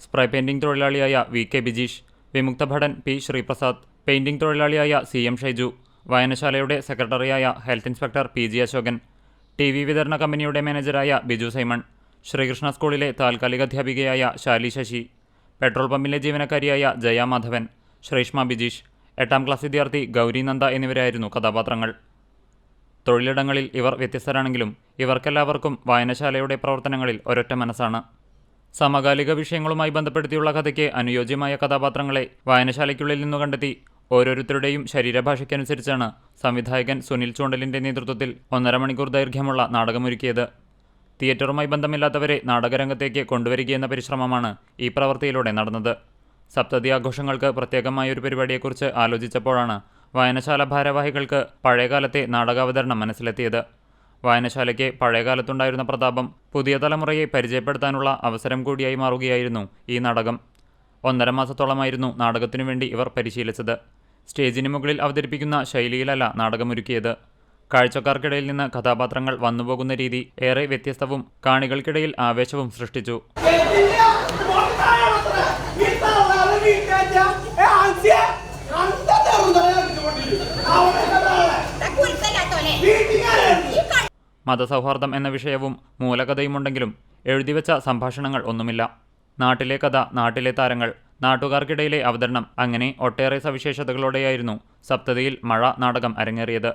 സ്പ്രേ പെയിന്റിംഗ് തൊഴിലാളിയായ VK ബിജീഷ്, വിമുക്ത ഭടൻ P ശ്രീപ്രസാദ്, പെയിന്റിംഗ് തൊഴിലാളിയായ CM ഷൈജു, വായനശാലയുടെ സെക്രട്ടറിയായ health inspector PG Ashokan, TV വിതരണ കമ്പനിയുടെ മാനേജറായ ബിജു സൈമൺ, ശ്രീകൃഷ്ണ സ്കൂളിലെ താൽക്കാലിക അധ്യാപികയായ ശാലി ശശി, പെട്രോൾ പമ്പിലെ ജീവനക്കാരിയായ ജയ മാധവൻ, ശ്രീഷ്മ ബിജീഷ്, 8ാം ക്ലാസ് വിദ്യാർത്ഥി ഗൗരി നന്ദ എന്നിവരായിരുന്നു കഥാപാത്രങ്ങൾ. തൊഴിലിടങ്ങളിൽ ഇവർ വ്യത്യസ്തരാണെങ്കിലും ഇവർക്കെല്ലാവർക്കും വായനശാലയുടെ പ്രവർത്തനങ്ങളിൽ ഒരൊറ്റ മനസ്സാണ്. സമകാലിക വിഷയങ്ങളുമായി ബന്ധപ്പെടുത്തിയുള്ള കഥയ്ക്ക് അനുയോജ്യമായ കഥാപാത്രങ്ങളെ വായനശാലയ്ക്കുള്ളിൽ നിന്നു കണ്ടെത്തി ഓരോരുത്തരുടെയും ശരീരഭാഷയ്ക്കനുസരിച്ചാണ് സംവിധായകൻ സുനിൽ ചൂണ്ടലിൻ്റെ നേതൃത്വത്തിൽ 1.5 മണിക്കൂർ ദൈർഘ്യമുള്ള നാടകമൊരുക്കിയത്. തിയേറ്ററുമായി ബന്ധമില്ലാത്തവരെ നാടകരംഗത്തേക്ക് കൊണ്ടുവരികയെന്ന പരിശ്രമമാണ് ഈ പ്രവൃത്തിയിലൂടെ നടന്നത്. സപ്തതി ആഘോഷങ്ങൾക്ക് പ്രത്യേകമായൊരു പരിപാടിയെക്കുറിച്ച് ആലോചിച്ചപ്പോഴാണ് വായനശാല ഭാരവാഹികൾക്ക് പഴയകാലത്തെ നാടകാവതരണം മനസ്സിലെത്തിയത്. വായനശാലയ്ക്ക് പഴയകാലത്തുണ്ടായിരുന്ന പ്രതാപം പുതിയ തലമുറയെ പരിചയപ്പെടുത്താനുള്ള അവസരം കൂടിയായി മാറുകയായിരുന്നു ഈ നാടകം. 1.5 മാസത്തോളമായിരുന്നു നാടകത്തിനു വേണ്ടി ഇവർ പരിശീലിച്ചത്. സ്റ്റേജിന് മുകളിൽ അവതരിപ്പിക്കുന്ന ശൈലിയിലല്ല നാടകമൊരുക്കിയത്. കാഴ്ചക്കാർക്കിടയിൽ നിന്ന് കഥാപാത്രങ്ങൾ വന്നുപോകുന്ന രീതി ഏറെ വ്യത്യസ്തവും കാണികൾക്കിടയിൽ ആവേശവും സൃഷ്ടിച്ചു. മതസൗഹാർദ്ദം എന്ന വിഷയവും മൂലകഥയുമുണ്ടെങ്കിലും എഴുതിവെച്ച സംഭാഷണങ്ങൾ ഒന്നുമില്ല. നാട്ടിലെ കഥ, നാട്ടിലെ താരങ്ങൾ, നാട്ടുകാർക്കിടയിലെ അവതരണം, അങ്ങനെ ഒട്ടേറെ സവിശേഷതകളോടെയായിരുന്നു സപ്തതിയിൽ മഴ നാടകം അരങ്ങേറിയത്.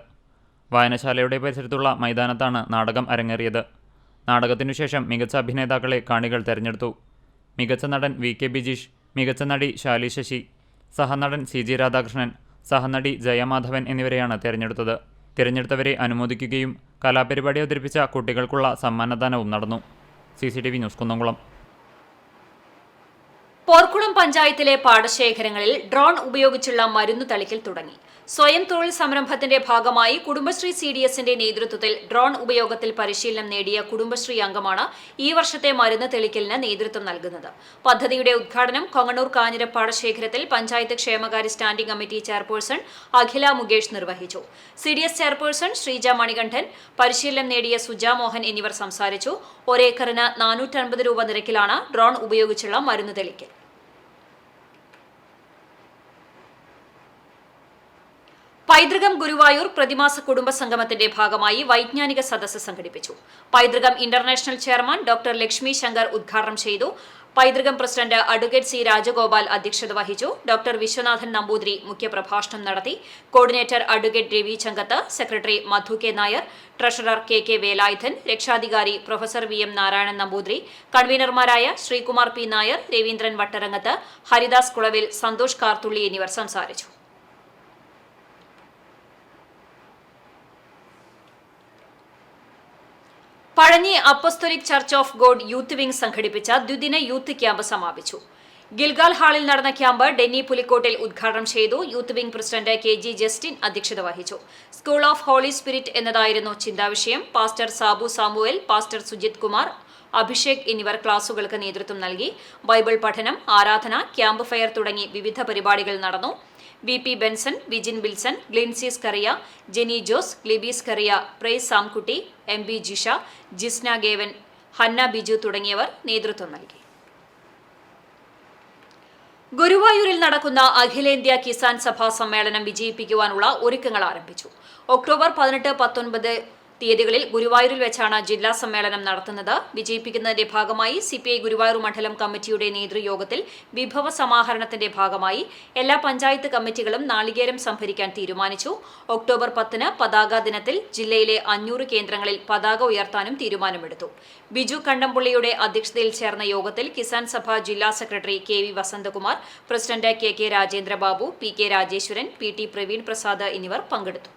വായനശാലയുടെ പരിസരത്തുള്ള മൈതാനത്താണ് നാടകം അരങ്ങേറിയത്. നാടകത്തിനുശേഷം മികച്ച അഭിനേതാക്കളെ കാണികൾ തെരഞ്ഞെടുത്തു. മികച്ച നടൻ VK ബിജീഷ്, മികച്ച നടി ശാലി ശശി, സഹനടൻ CG രാധാകൃഷ്ണൻ, സഹനടി ജയമാധവൻ എന്നിവരെയാണ് തിരഞ്ഞെടുത്തത്. തിരഞ്ഞെടുത്തവരെ അനുമോദിക്കുകയും കലാപരിപാടി അവതരിപ്പിച്ച കുട്ടികൾക്കുള്ള സമ്മാനദാനവും നടന്നു. CCTV news Kunnamkulam. പോർക്കുളം പഞ്ചായത്തിലെ പാടശേഖരങ്ങളിൽ ഡ്രോൺ ഉപയോഗിച്ചുള്ള മരുന്ന് തളിക്കൽ തുടങ്ങി. സ്വയം തൊഴിൽ സംരംഭത്തിന്റെ ഭാഗമായി കുടുംബശ്രീ CDSന്റെ നേതൃത്വത്തിൽ ഡ്രോൺ ഉപയോഗത്തിൽ പരിശീലനം നേടിയ കുടുംബശ്രീ അംഗമാണ് ഈ വർഷത്തെ മരുന്ന് തെളിക്കലിന് നേതൃത്വം നൽകുന്നത്. പദ്ധതിയുടെ ഉദ്ഘാടനം കൊങ്ങണൂർ കാഞ്ഞിര പാടശേഖരത്തിൽ പഞ്ചായത്ത് ക്ഷേമകാര്യ സ്റ്റാൻഡിംഗ് കമ്മിറ്റി ചെയർപേഴ്സൺ അഖില മുകേഷ് നിർവഹിച്ചു. CDS ചെയർപേഴ്സൺ ശ്രീജ മണികണ്ഠൻ, പരിശീലനം നേടിയ സുജ മോഹൻ എന്നിവർ സംസാരിച്ചു. ഒരേക്കറിന് 450 രൂപ നിരക്കിലാണ് ഡ്രോൺ ഉപയോഗിച്ചുള്ള മരുന്ന് തെളിക്കൽ. പൈതൃകം ഗുരുവായൂർ പ്രതിമാസ കുടുംബ സംഗമത്തിന്റെ ഭാഗമായി വൈജ്ഞാനിക സദസ്സ് സംഘടിപ്പിച്ചു. പൈതൃകം international chairman doctor Lakshmi Shankar ഉദ്ഘാടനം ചെയ്തു. പൈതൃകം പ്രസിഡന്റ് അഡ്വക്കേറ്റ് C രാജഗോപാൽ അധ്യക്ഷത വഹിച്ചു. ഡോക്ടർ വിശ്വനാഥൻ നമ്പൂതിരി മുഖ്യപ്രഭാഷണം നടത്തി. Coordinator advocate Ravi Chankath, secretary Madhu K Nair, treasurer KK Velayudhan, രക്ഷാധികാരി പ്രൊഫസർ VM നാരായണൻ നമ്പൂതിരി, കൺവീനർമാരായ ശ്രീകുമാർ P നായർ, രവീന്ദ്രൻ വട്ടരങ്ങത്ത്, ഹരിദാസ് കുളവിൽ, സന്തോഷ് കാർത്തുള്ളി എന്നിവർ സംസാരിച്ചു. Pazhanji apostolic church of God youth wing സംഘടിപ്പിച്ച ദ്വിദിന യൂത്ത് ക്യാമ്പ് സമാപിച്ചു. ഗിൽഗാൽ ഹാളിൽ നടന്ന ക്യാമ്പ് ഡെന്നി പുലിക്കോട്ടിൽ ഉദ്ഘാടനം ചെയ്തു. Youth wing president KG Justin അധ്യക്ഷത വഹിച്ചു. സ്കൂൾ ഓഫ് ഹോളി സ്പിരിറ്റ് എന്നതായിരുന്നു ചിന്താവിഷയം. Pastor Sabu Samuel, pastor Sujith Kumar, Abhishek എന്നിവർ ക്ലാസുകൾക്ക് നേതൃത്വം നൽകി. ബൈബിൾ പഠനം, ആരാധന, ക്യാമ്പ് ഫയർ തുടങ്ങി വിവിധ പരിപാടികൾ നടന്നു. VP ബെൻസൺ, വിജിൻ വിൽസൺ, ഗ്ലിൻസീസ് കറിയ, ജെനി ജോസ്, ഗ്ലിബീസ് കറിയ, പ്രേസ് സാംകുട്ടി, MB ജിഷ, ജിസ്ന ഗേവൻ, ഹന്ന ബിജു തുടങ്ങിയവർ നേതൃത്വം നൽകി. ഗുരുവായൂരിൽ നടക്കുന്ന അഖിലേന്ത്യാ കിസാൻ സഭാ സമ്മേളനം വിജയിപ്പിക്കുവാനുള്ള ഒരുക്കങ്ങൾ ആരംഭിച്ചു. ഒക്ടോബർ 18, 19 തീയതികളിൽ ഗുരുവായൂരിൽ വെച്ചാണ് ജില്ലാ സമ്മേളനം നടത്തുന്നത്. വിജയിപ്പിക്കുന്നതിന്റെ ഭാഗമായി CPI ഗുരുവായൂർ മണ്ഡലം കമ്മിറ്റിയുടെ നേതൃയോഗത്തിൽ വിഭവ സമാഹരണത്തിന്റെ ഭാഗമായി എല്ലാ പഞ്ചായത്ത് കമ്മിറ്റികളും നാളികേരം സംഭരിക്കാൻ തീരുമാനിച്ചു. ഒക്ടോബർ 10 പതാക ദിനത്തിൽ ജില്ലയിലെ 500 കേന്ദ്രങ്ങളിൽ പതാക ഉയർത്താനും തീരുമാനമെടുത്തു. ബിജു കണ്ടംപുള്ളിയുടെ അധ്യക്ഷതയിൽ ചേർന്ന യോഗത്തിൽ കിസാൻ സഭ ജില്ലാ secretary KV Vasanthakumar, president KK Rajendrababu, PK Rajeswaran, PT Praveen Prasad എന്നിവർ പങ്കെടുത്തു.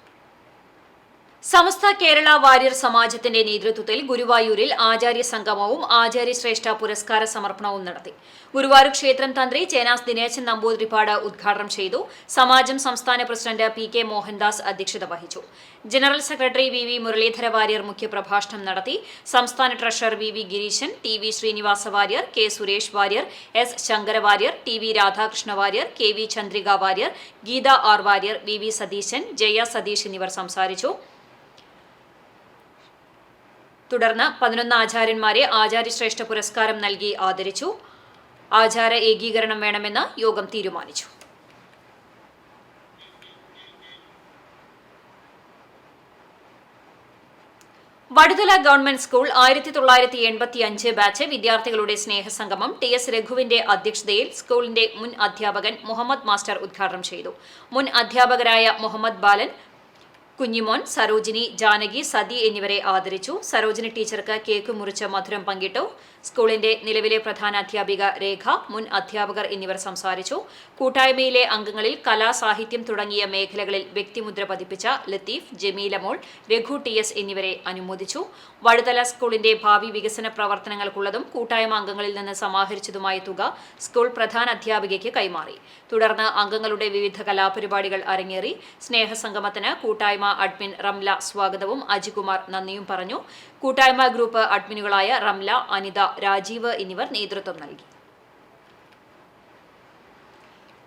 സമസ്ത കേരള വാര്യർ സമാജത്തിന്റെ നേതൃത്വത്തിൽ ഗുരുവായൂരിൽ ആചാര്യ സംഗമവും ആചാര്യശ്രേഷ്ഠ പുരസ്കാര സമർപ്പണവും നടത്തി. ഗുരുവായൂർ ക്ഷേത്രം തന്ത്രി ചേനാസ് ദിനേശൻ നമ്പൂതിരിപ്പാട് ഉദ്ഘാടനം ചെയ്തു. സമാജം സംസ്ഥാന പ്രസിഡന്റ് PK മോഹൻദാസ് അധ്യക്ഷത വഹിച്ചു. General secretary VV Muraleedhara Warrier മുഖ്യപ്രഭാഷണം നടത്തി. സംസ്ഥാന treasurer VV Gireesan, TV Sreenivasa Warrier, K Suresh Warrier, S Sankara Warrier, TV Radhakrishna Warrier, KV Chandrika Warrier, Geetha R Warrier, VV Satheesan, Jaya Satheesh എന്നിവർ സംസാരിച്ചു. തുടർന്ന് 11 ആചാര്യന്മാരെ ആചാര്യശ്രേഷ്ഠ പുരസ്കാരം നൽകി ആദരിച്ചു. ആചാര ഏകീകരണം വേണമെന്ന് യോഗം തീരുമാനിച്ചു. വടുതല ഗവൺമെന്റ് സ്കൂൾ 1985 ബാച്ച് വിദ്യാർത്ഥികളുടെ സ്നേഹസംഗമം TS രഘുവിന്റെ അധ്യക്ഷതയിൽ സ്കൂളിന്റെ മുൻ അധ്യാപകൻ മുഹമ്മദ് മാസ്റ്റർ ഉദ്ഘാടനം ചെയ്തു. മുൻ അധ്യാപകരായ മുഹമ്മദ് ബാലൻ, കുഞ്ഞിമോൻ, സരോജിനി, ജാനകി, സതി എന്നിവരെ ആദരിച്ചു. സരോജിനി ടീച്ചർക്ക് കേക്ക് മുറിച്ച് മധുരം പങ്കിട്ടു. സ്കൂളിന്റെ നിലവിലെ പ്രധാന അധ്യാപിക രേഖ, മുൻ അധ്യാപകർ എന്നിവർ സംസാരിച്ചു. കൂട്ടായ്മയിലെ അംഗങ്ങളിൽ കലാ, സാഹിത്യം തുടങ്ങിയ മേഖലകളിൽ വ്യക്തിമുദ്ര പതിപ്പിച്ച ലത്തീഫ്, ജമീല മോൾ, രഘു TS എന്നിവരെ അനുമോദിച്ചു. വടുതല സ്കൂളിന്റെ ഭാവി വികസന പ്രവർത്തനങ്ങൾക്കുള്ളതും കൂട്ടായ്മ അംഗങ്ങളിൽ നിന്ന് സമാഹരിച്ചതുമായ തുക സ്കൂൾ പ്രധാന അധ്യാപികയ്ക്ക് കൈമാറി. തുടർന്ന് അംഗങ്ങളുടെ വിവിധ കലാപരിപാടികൾ അരങ്ങേറി. സ്നേഹസംഗമത്തിന് കൂട്ടായ്മ അഡ്മിൻ റംല സ്വാഗതവും അജികുമാർ നന്ദിയും പറഞ്ഞു. കൂട്ടായ്മ ഗ്രൂപ്പ് അഡ്മിനുകളായ റംല, അനിത, രാജീവ് എന്നിവർ നേതൃത്വം നൽകി.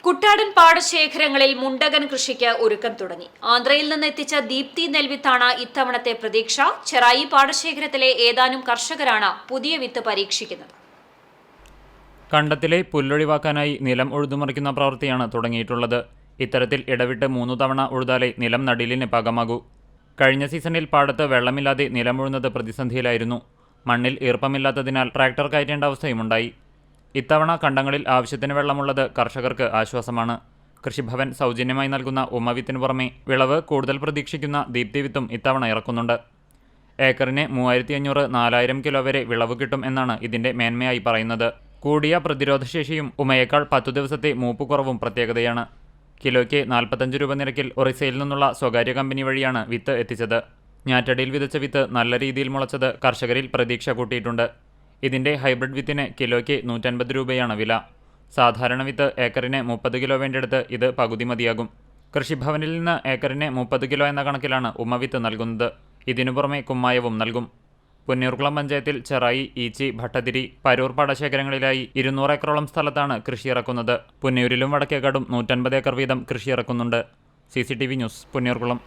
കുട്ടാടൻ പാടശേഖരങ്ങളിൽ മുണ്ടകൻ കൃഷിക്ക് ഒരുക്കം തുടങ്ങി. ആന്ധ്രയിൽ നിന്ന് എത്തിച്ച ദീപ്തി നെൽവിത്താണ് ഇത്തവണത്തെ പ്രതീക്ഷ. ചെറായി പാടശേഖരത്തിലെ ഏതാനും കർഷകരാണ് പുതിയ വിത്ത് പരീക്ഷിക്കുന്നത്. കണ്ടത്തിലെ പുല്ലൊഴിവാക്കാനായി നിലം ഉഴുതുമറിക്കുന്ന പ്രവൃത്തിയാണ് തുടങ്ങിയിട്ടുള്ളത്. ഇത്തരത്തിൽ ഇടവിട്ട് 3 തവണ ഉഴുതാലേ നിലം നടീലിന് പാകമാകൂ. കഴിഞ്ഞ സീസണിൽ പാടത്ത് വെള്ളമില്ലാതെ നിലമുഴുന്നത് പ്രതിസന്ധിയിലായിരുന്നു. മണ്ണിൽ ഈർപ്പമില്ലാത്തതിനാൽ ട്രാക്ടർ കയറ്റേണ്ട അവസ്ഥയുമുണ്ടായി. ഇത്തവണ കണ്ടങ്ങളിൽ ആവശ്യത്തിന് വെള്ളമുള്ളത് കർഷകർക്ക് ആശ്വാസമാണ്. കൃഷിഭവൻ സൗജന്യമായി നൽകുന്ന ഉമ്മവിത്തിന് പുറമെ വിളവ് കൂടുതൽ പ്രതീക്ഷിക്കുന്ന ദീപ്തി വിത്തും ഇത്തവണ ഇറക്കുന്നുണ്ട്. ഏക്കറിന് 3500-4000 കിലോ വരെ വിളവ് കിട്ടും എന്നാണ് ഇതിന്റെ മേന്മയായി പറയുന്നത്. കൂടിയ പ്രതിരോധശേഷിയും ഉമയേക്കാൾ 10 ദിവസത്തെ മൂപ്പുകുറവും പ്രത്യേകതയാണ്. കിലോയ്ക്ക് 45 രൂപ നിരക്കിൽ ഒറീസയിൽ നിന്നുള്ള സ്വകാര്യ കമ്പനി വഴിയാണ് വിത്ത് എത്തിച്ചത്. ഞാറ്റടിയിൽ വിതച്ച വിത്ത് നല്ല രീതിയിൽ മുളച്ചത് കർഷകരിൽ പ്രതീക്ഷ കൂട്ടിയിട്ടുണ്ട്. ഇതിന്റെ ഹൈബ്രിഡ് വിത്തിന് കിലോയ്ക്ക് 150 രൂപയാണ് വില. സാധാരണ വിത്ത് ഏക്കറിന് 30 കിലോ വേണ്ടിയെടുത്ത് ഇത് പകുതി മതിയാകും. കൃഷിഭവനിൽ നിന്ന് ഏക്കറിന് 30 കിലോ എന്ന കണക്കിലാണ് ഉമ്മവിത്ത് നൽകുന്നത്. ഇതിനു പുറമെ കുമ്മായവും നൽകും. പുന്നൂർകുളം പഞ്ചായത്തിൽ ചെറായി, ഈച്ചി, ഭട്ടതിരി, പരൂർ പാടശേഖരങ്ങളിലായി 200 ഏക്കറോളം സ്ഥലത്താണ് കൃഷിയിറക്കുന്നത്. പുന്നൂരിലും വടക്കേക്കാടും 150 ഏക്കർ വീതം കൃഷിയിറക്കുന്നുണ്ട്. CCTV news, Punnoorkulam.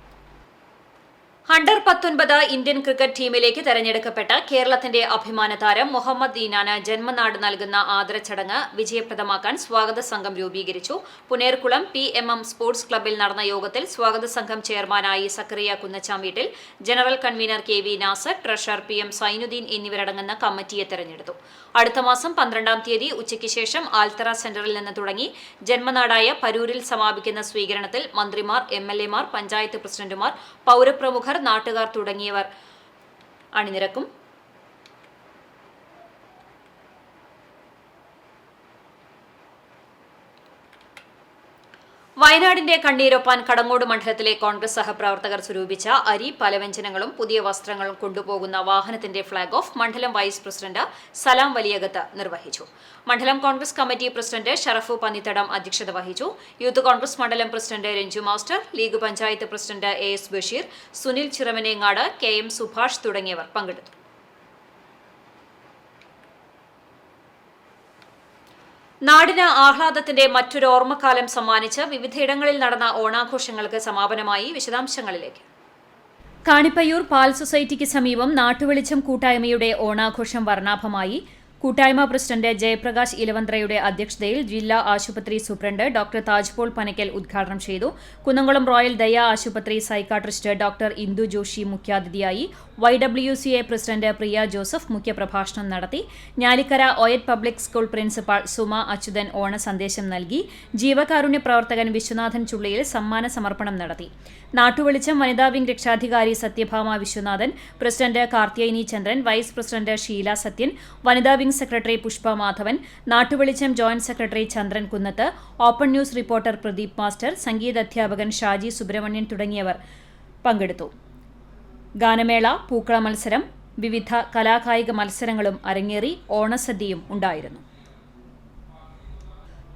Under 19 Indian cricket ടീമിലേക്ക് തെരഞ്ഞെടുക്കപ്പെട്ട കേരളത്തിന്റെ അഭിമാന താരം മുഹമ്മദ് ഈനാന് ജന്മനാട് നൽകുന്ന ആദരച്ചടങ്ങ് വിജയപ്രദമാക്കാൻ സ്വാഗത സംഘം രൂപീകരിച്ചു. പുന്നേർകുളം PMM സ്പോർട്സ് ക്ലബ്ബിൽ നടന്ന യോഗത്തിൽ സ്വാഗത സംഘം ചെയർമാനായി Zachariah Kunnachamveettil, general convener KV Nasar, treasurer PM Sainudheen എന്നിവരടങ്ങുന്ന കമ്മിറ്റിയെ തെരഞ്ഞെടുത്തു. അടുത്ത മാസം 12-ാം തീയതി ഉച്ചയ്ക്ക് ശേഷം ആൽത്തറ സെന്ററിൽ നിന്ന് തുടങ്ങി ജന്മനാടായ പരൂരിൽ സമാപിക്കുന്ന സ്വീകരണത്തിൽ മന്ത്രിമാർ, MLA മാർ, പഞ്ചായത്ത് പ്രസിഡന്റുമാർ, പൗരപ്രമുഖർ, നാട്ടുകാർ തുടങ്ങിയവർ അണിനിരക്കും. വയനാടിന്റെ കണ്ണീരൊപ്പാൻ കടങ്ങോട് മണ്ഡലത്തിലെ കോൺഗ്രസ് സഹപ്രവർത്തകർ സ്വരൂപിച്ച അരി, പലവ്യഞ്ജനങ്ങളും പുതിയ വസ്ത്രങ്ങളും കൊണ്ടുപോകുന്ന വാഹനത്തിന്റെ ഫ്ളാഗ് ഓഫ് മണ്ഡലം വൈസ് പ്രസിഡന്റ് സലാം വലിയകത്ത് നിർവഹിച്ചു. മണ്ഡലം കോൺഗ്രസ് കമ്മിറ്റി പ്രസിഡന്റ് ഷറഫു പന്നിത്തടം അധ്യക്ഷത വഹിച്ചു. യൂത്ത് കോൺഗ്രസ് മണ്ഡലം president Ranju master, league panchayat president AS Basheer, Sunil Chiramanengad, KM Subhash തുടങ്ങിയവർ പങ്കെടുത്തു. നാടിന് ആഹ്ലാദത്തിന്റെ മറ്റൊരു ഓർമ്മക്കാലം സമ്മാനിച്ച് വിവിധയിടങ്ങളിൽ നടന്ന ഓണാഘോഷങ്ങൾക്ക് സമാപനമായി. വിശദാംശങ്ങളിലേക്ക്. കാണിപ്പയ്യൂർ പാൽ സൊസൈറ്റിക്ക് സമീപം നാട്ടുവെളിച്ചം കൂട്ടായ്മയുടെ ഓണാഘോഷം വർണ്ണാഭമായി. കൂട്ടായ്മ പ്രസിഡന്റ് ജയപ്രകാശ് ഇലവന്ത്രയുടെ അധ്യക്ഷതയിൽ ജില്ലാ ആശുപത്രി സൂപ്രണ്ട് ഡോക്ടർ താജ്പോൾ പനക്കൽ ഉദ്ഘാടനം ചെയ്തു. കുന്നംകുളം റോയൽ ദയ ആശുപത്രി സൈക്കാട്രിസ്റ്റ് ഡോക്ടർ ഇന്ദു ജോഷി മുഖ്യാതിഥിയായി. YWCA പ്രസിഡന്റ് പ്രിയ ജോസഫ് മുഖ്യപ്രഭാഷണം നടത്തി. ഞാലിക്കര OET public school principal Suma Achuthan ഓണ സന്ദേശം നൽകി. ജീവകാരുണ്യ പ്രവർത്തകൻ വിശ്വനാഥൻ ചുള്ളിയിൽ സമ്മാന സമർപ്പണം നടത്തി. നാട്ടുവെളിച്ചം വനിതാ വിംഗ് രക്ഷാധികാരി Sathyabhama Viswanathan, president Karthiyani Chandran, vice president Sheela Sathyan, വനിതാ wing secretary Pushpa Madhavan, Nattuvelicham joint secretary Chandran Kunnath, open news reporter Pradeep master, സംഗീത അധ്യാപകൻ ഷാജി സുബ്രഹ്മണ്യൻ തുടങ്ങിയവർ പങ്കെടുത്തു. ഗാനമേള, പൂക്കള മത്സരം, വിവിധ കലാകായിക മത്സരങ്ങളും അരങ്ങേറി. ഓണസദ്യയും ഉണ്ടായിരുന്നു.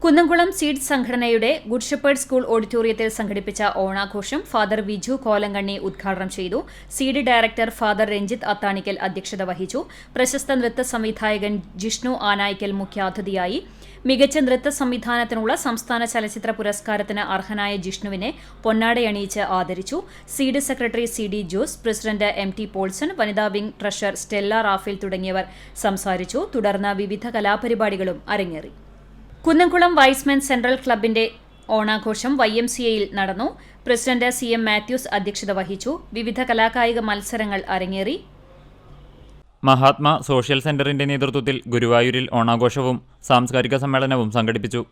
കുന്നംകുളം സീഡ് സംഘടനയുടെ ഗുഡ് ഷെപ്പേർഡ് സ്കൂൾ ഓഡിറ്റോറിയത്തിൽ സംഘടിപ്പിച്ച ഓണാഘോഷം ഫാദർ വിജു കോലങ്കണ്ണി ഉദ്ഘാടനം ചെയ്തു. Seed director father Ranjith Athanikkal അധ്യക്ഷത വഹിച്ചു. പ്രശസ്ത നൃത്ത സംവിധായകൻ ജിഷ്ണു ആനായിക്കൽ മുഖ്യാതിഥിയായി. മികച്ച നൃത്ത സംവിധാനത്തിനുള്ള സംസ്ഥാന ചലച്ചിത്ര പുരസ്കാരത്തിന് അർഹനായ ജിഷ്ണുവിനെ പൊന്നാടയണിയിച്ച് ആദരിച്ചു. Seed secretary CD Jose, president MT Paulson, വനിതാ വിംഗ് ട്രഷറർ സ്റ്റെല്ല റാഫേൽ തുടങ്ങിയവർ സംസാരിച്ചു. തുടർന്ന് വിവിധ കലാപരിപാടികളും അരങ്ങേറി. കുന്നംകുളം വൈസ്മെൻ സെൻട്രൽ ക്ലബിന്റെ ഓണാഘോഷം YMCAയിൽ നടന്നു. പ്രസിഡന്റ് CM മാത്യൂസ് അധ്യക്ഷത വഹിച്ചു. വിവിധ കലാകായിക മത്സരങ്ങൾ അരങ്ങേറി. മഹാത്മാ സോഷ്യൽ സെന്ററിന്റെ നേതൃത്വത്തിൽ ഗുരുവായൂരിൽ ഓണാഘോഷവും സാംസ്കാരിക സമ്മേളനവും സംഘടിപ്പിച്ചു.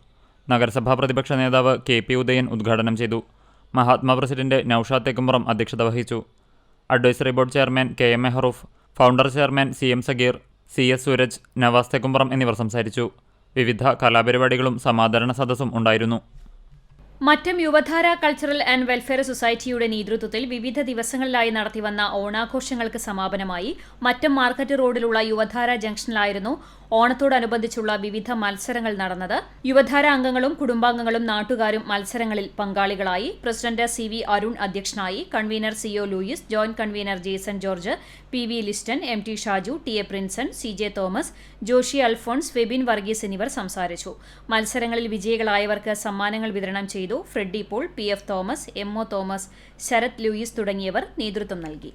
നഗരസഭാ പ്രതിപക്ഷ നേതാവ് KP ഉദയൻ ഉദ്ഘാടനം ചെയ്തു. മഹാത്മാ പ്രസിഡന്റ് നൌഷാദ് തെക്കുംപുറം അധ്യക്ഷത വഹിച്ചു. Advisory board chairman KM Mehroof, founder chairman CM Sageer, CS Sooraj, Navas Thekkumpuram എന്നിവർ സംസാരിച്ചു. വിവിധ കലാപരിപാടികളും സമാദരണ സദസ്സും ഉണ്ടായിരുന്നു. Mattam Yuvadhara cultural and welfare സൊസൈറ്റിയുടെ നേതൃത്വത്തിൽ വിവിധ ദിവസങ്ങളിലായി നടത്തിവന്ന ഓണാഘോഷങ്ങൾക്ക് സമാപനമായി. മറ്റം മാർക്കറ്റ് റോഡിലുള്ള യുവധാര ജംഗ്ഷനിലായിരുന്നു ഓണത്തോടനുബന്ധിച്ചുള്ള വിവിധ മത്സരങ്ങൾ നടന്നത്. യുവധാര അംഗങ്ങളും കുടുംബാംഗങ്ങളും നാട്ടുകാരും മത്സരങ്ങളിൽ പങ്കാളികളായി. പ്രസിഡന്റ് CV അരുൺ അധ്യക്ഷനായി. Convener CO Louis, joint convener Jason George, PV Liston, MT Shaju, TA Prinson, CJ Thomas, Joshy Alphonse, Febin Varghese എന്നിവർ സംസാരിച്ചു. മത്സരങ്ങളിൽ വിജയികളായവർക്ക് സമ്മാനങ്ങൾ വിതരണം ചെയ്തു. Freddy Paul, PF Thomas, MO Thomas, Sarath Louis തുടങ്ങിയവർ നേതൃത്വം നൽകി.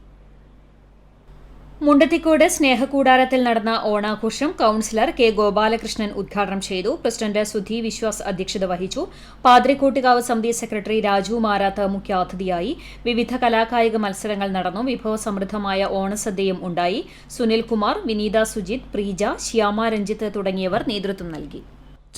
മുണ്ടത്തിക്കോട് സ്നേഹകൂടാരത്തിൽ നടന്ന ഓണാഘോഷം കൌൺസിലർ K ഗോപാലകൃഷ്ണൻ ഉദ്ഘാടനം ചെയ്തു. പ്രസിഡന്റ് സുധി വിശ്വാസ് അധ്യക്ഷത വഹിച്ചു. പാതിരിക്കോട്ടുകാവ് സമിതി സെക്രട്ടറി രാജു മാരാത്ത് മുഖ്യാതിഥിയായി. വിവിധ കലാകായിക മത്സരങ്ങൾ നടന്നു. വിഭവസമൃദ്ധമായ ഓണസദ്യയും ഉണ്ടായി. സുനിൽ കുമാർ, വിനീത സുജിത്, പ്രീജ, ശ്യാമ രഞ്ജിത്ത് തുടങ്ങിയവർ നേതൃത്വം നൽകി.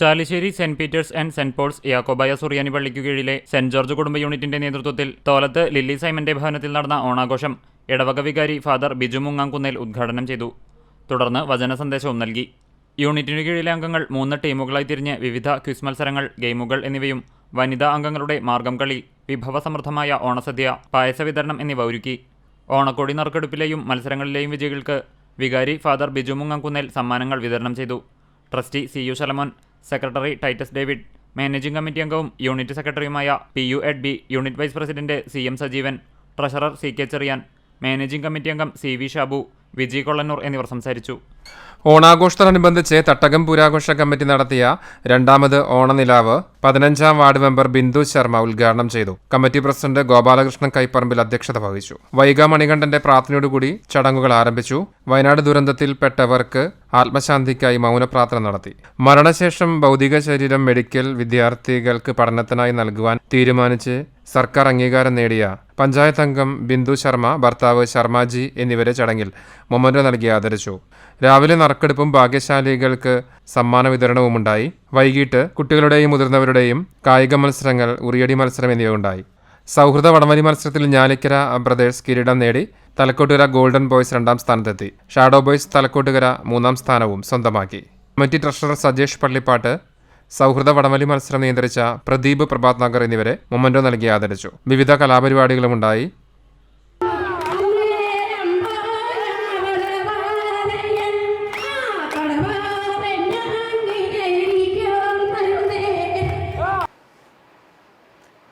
Chalissery saint Peter's and saint Paul's Yakobaya Suriyani പള്ളിക്കു കീഴിലെ സെന്റ് ജോർജ് കുടുംബ യൂണിറ്റിന്റെ നേതൃത്വത്തിൽ തോലത്ത് ലില്ലി സൈമന്റെ ഭവനത്തിൽ നടന്ന ഓണാഘോഷം ഇടവക വികാരി ഫാദർ ബിജു മുങ്ങാംകുന്നേൽ ഉദ്ഘാടനം ചെയ്തു. തുടർന്ന് വചന സന്ദേശവും നൽകി. യൂണിറ്റിനു കീഴിലെ അംഗങ്ങൾ 3 ടീമുകളായി തിരിഞ്ഞ് വിവിധ ക്വിസ് മത്സരങ്ങൾ, ഗെയിമുകൾ എന്നിവയും വനിതാ അംഗങ്ങളുടെ മാർഗം കളി, വിഭവസമൃദ്ധമായ ഓണസദ്യ, പായസ വിതരണം എന്നിവ ഒരുക്കി. ഓണക്കോടി നറുക്കെടുപ്പിലെയും മത്സരങ്ങളിലെയും വിജയികൾക്ക് വികാരി ഫാദർ ബിജു മുങ്ങാംകുന്നേൽ സമ്മാനങ്ങൾ വിതരണം ചെയ്തു. Trustee CU Shalamon, secretary Titus David, managing committee അംഗവും യൂണിറ്റ് സെക്രട്ടറിയുമായ PU എഡ് ബി, unit vice president CM Sajeevan, treasurer CK Cherian, managing committee അംഗം CV ഷാബു, വിജി കൊള്ളന്നൂർ എന്നിവർ സംസാരിച്ചു. ഓണാഘോഷത്തോടനുബന്ധിച്ച് തട്ടകം പുരാഘോഷ കമ്മിറ്റി നടത്തിയ 2ാമത് ഓണനിലാവ് 15ാം വാർഡ് മെമ്പർ ബിന്ദു ശർമ്മ ഉദ്ഘാടനം ചെയ്തു. കമ്മിറ്റി പ്രസിഡന്റ് ഗോപാലകൃഷ്ണൻ കൈപ്പറമ്പിൽ അധ്യക്ഷത വഹിച്ചു. വൈഗ മണികണ്ഠന്റെ പ്രാർത്ഥനയോടുകൂടി ചടങ്ങുകൾ ആരംഭിച്ചു. വയനാട് ദുരന്തത്തിൽപ്പെട്ടവർക്ക് ആത്മശാന്തിക്കായി മൗനപ്രാർത്ഥന നടത്തി. മരണശേഷം ഭൗതിക ശരീരം മെഡിക്കൽ വിദ്യാർത്ഥികൾക്ക് പഠനത്തിനായി നൽകുവാൻ തീരുമാനിച്ച് സർക്കാർ അംഗീകാരം നേടിയ പഞ്ചായത്ത് അംഗം ബിന്ദു ശർമ്മ, ഭർത്താവ് ശർമാജി എന്നിവരെ ചടങ്ങിൽ മൊമന്റോ നൽകി ആദരിച്ചു. രാവിലെ നറുക്കെടുപ്പും ഭാഗ്യശാലികൾക്ക് സമ്മാന വിതരണവുമുണ്ടായി. വൈകിട്ട് കുട്ടികളുടെയും മുതിർന്നവരുടെയും കായിക മത്സരങ്ങൾ, ഉറിയടി മത്സരം എന്നിവ ഉണ്ടായി. സൗഹൃദ വടംവലി മത്സരത്തിൽ ഞാലിക്കര ബ്രദേഴ്സ് കിരീടം നേടി. തലക്കോട്ടുകര ഗോൾഡൻ ബോയ്സ് 2ാം സ്ഥാനത്തെത്തി. ഷാഡോ ബോയ്സ് തലക്കോട്ടുകര 3ാം സ്ഥാനവും സ്വന്തമാക്കി. കമ്മിറ്റി ട്രഷറർ സജേഷ് പള്ളിപ്പാട്ട്, സൗഹൃദ വടംവലി മത്സരം നിയന്ത്രിച്ച പ്രദീപ് പ്രഭാത് നഗർ എന്നിവരെ മൊമന്റോ നൽകി ആദരിച്ചു. വിവിധ കലാപരിപാടികളുമുണ്ടായി.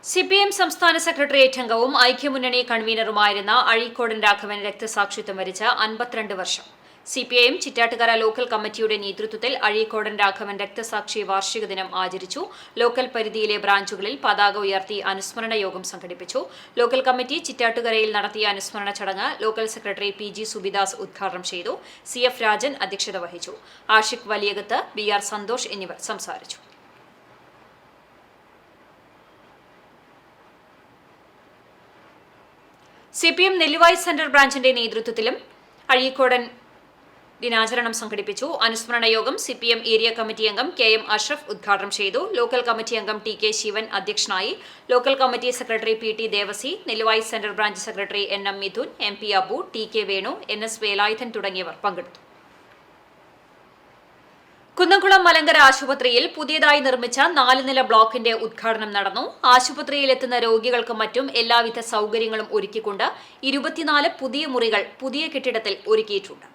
CPM സംസ്ഥാന സെക്രട്ടേറിയറ്റ് അംഗവും ഐക്യമുന്നണി കൺവീനറുമായിരുന്ന അഴീക്കോടൻ രാഘവൻ രക്തസാക്ഷിത്വം വരിച്ച 52 വർഷം. CPIM ചിറ്റാട്ടുകര ലോക്കൽ കമ്മിറ്റിയുടെ നേതൃത്വത്തിൽ അഴീക്കോടൻ രാഘവൻ രക്തസാക്ഷി വാർഷിക ദിനം ആചരിച്ചു. ലോക്കൽ പരിധിയിലെ ബ്രാഞ്ചുകളിൽ പതാക ഉയർത്തി അനുസ്മരണ യോഗം സംഘടിപ്പിച്ചു. ലോക്കൽ കമ്മിറ്റി ചിറ്റാട്ടുകരയിൽ നടത്തിയ അനുസ്മരണ ചടങ്ങ് ലോക്കൽ സെക്രട്ടറി PG സുബിദാസ് ഉദ്ഘാടനം ചെയ്തു. CF രാജൻ അധ്യക്ഷത വഹിച്ചു. ആഷിഖ് വലിയകത്ത്, BR സന്തോഷ് എന്നിവർ സംസാരിച്ചു. CPM നെല്ലിവായി സെന്റർ ബ്രാഞ്ചിന്റെ നേതൃത്വത്തിലും അഴീക്കോടൻ ദിനാചരണം സംഘടിപ്പിച്ചു. അനുസ്മരണ യോഗം CPM ഏരിയ കമ്മിറ്റി അംഗം KM അഷ്റഫ് ഉദ്ഘാടനം ചെയ്തു. ലോക്കൽ കമ്മിറ്റി അംഗം TK ശിവൻ അധ്യക്ഷനായി. Local committee secretary PT Devassy, Nellivayi centre branch secretary NM Mithun, MP Abu, TK Venu, NS Velayudhan തുടങ്ങിയവർ പങ്കെടുത്തു. കുന്നംകുളം മലങ്കര ആശുപത്രിയിൽ പുതിയതായി നിർമ്മിച്ച 4 നില ബ്ലോക്കിന്റെ ഉദ്ഘാടനം നടന്നു. ആശുപത്രിയിലെത്തുന്ന രോഗികൾക്കും മറ്റും എല്ലാവിധ സൌകര്യങ്ങളും ഒരുക്കിക്കൊണ്ട് 24 പുതിയ മുറികൾ പുതിയ കെട്ടിടത്തിൽ ഒരുക്കിയിട്ടുണ്ട്.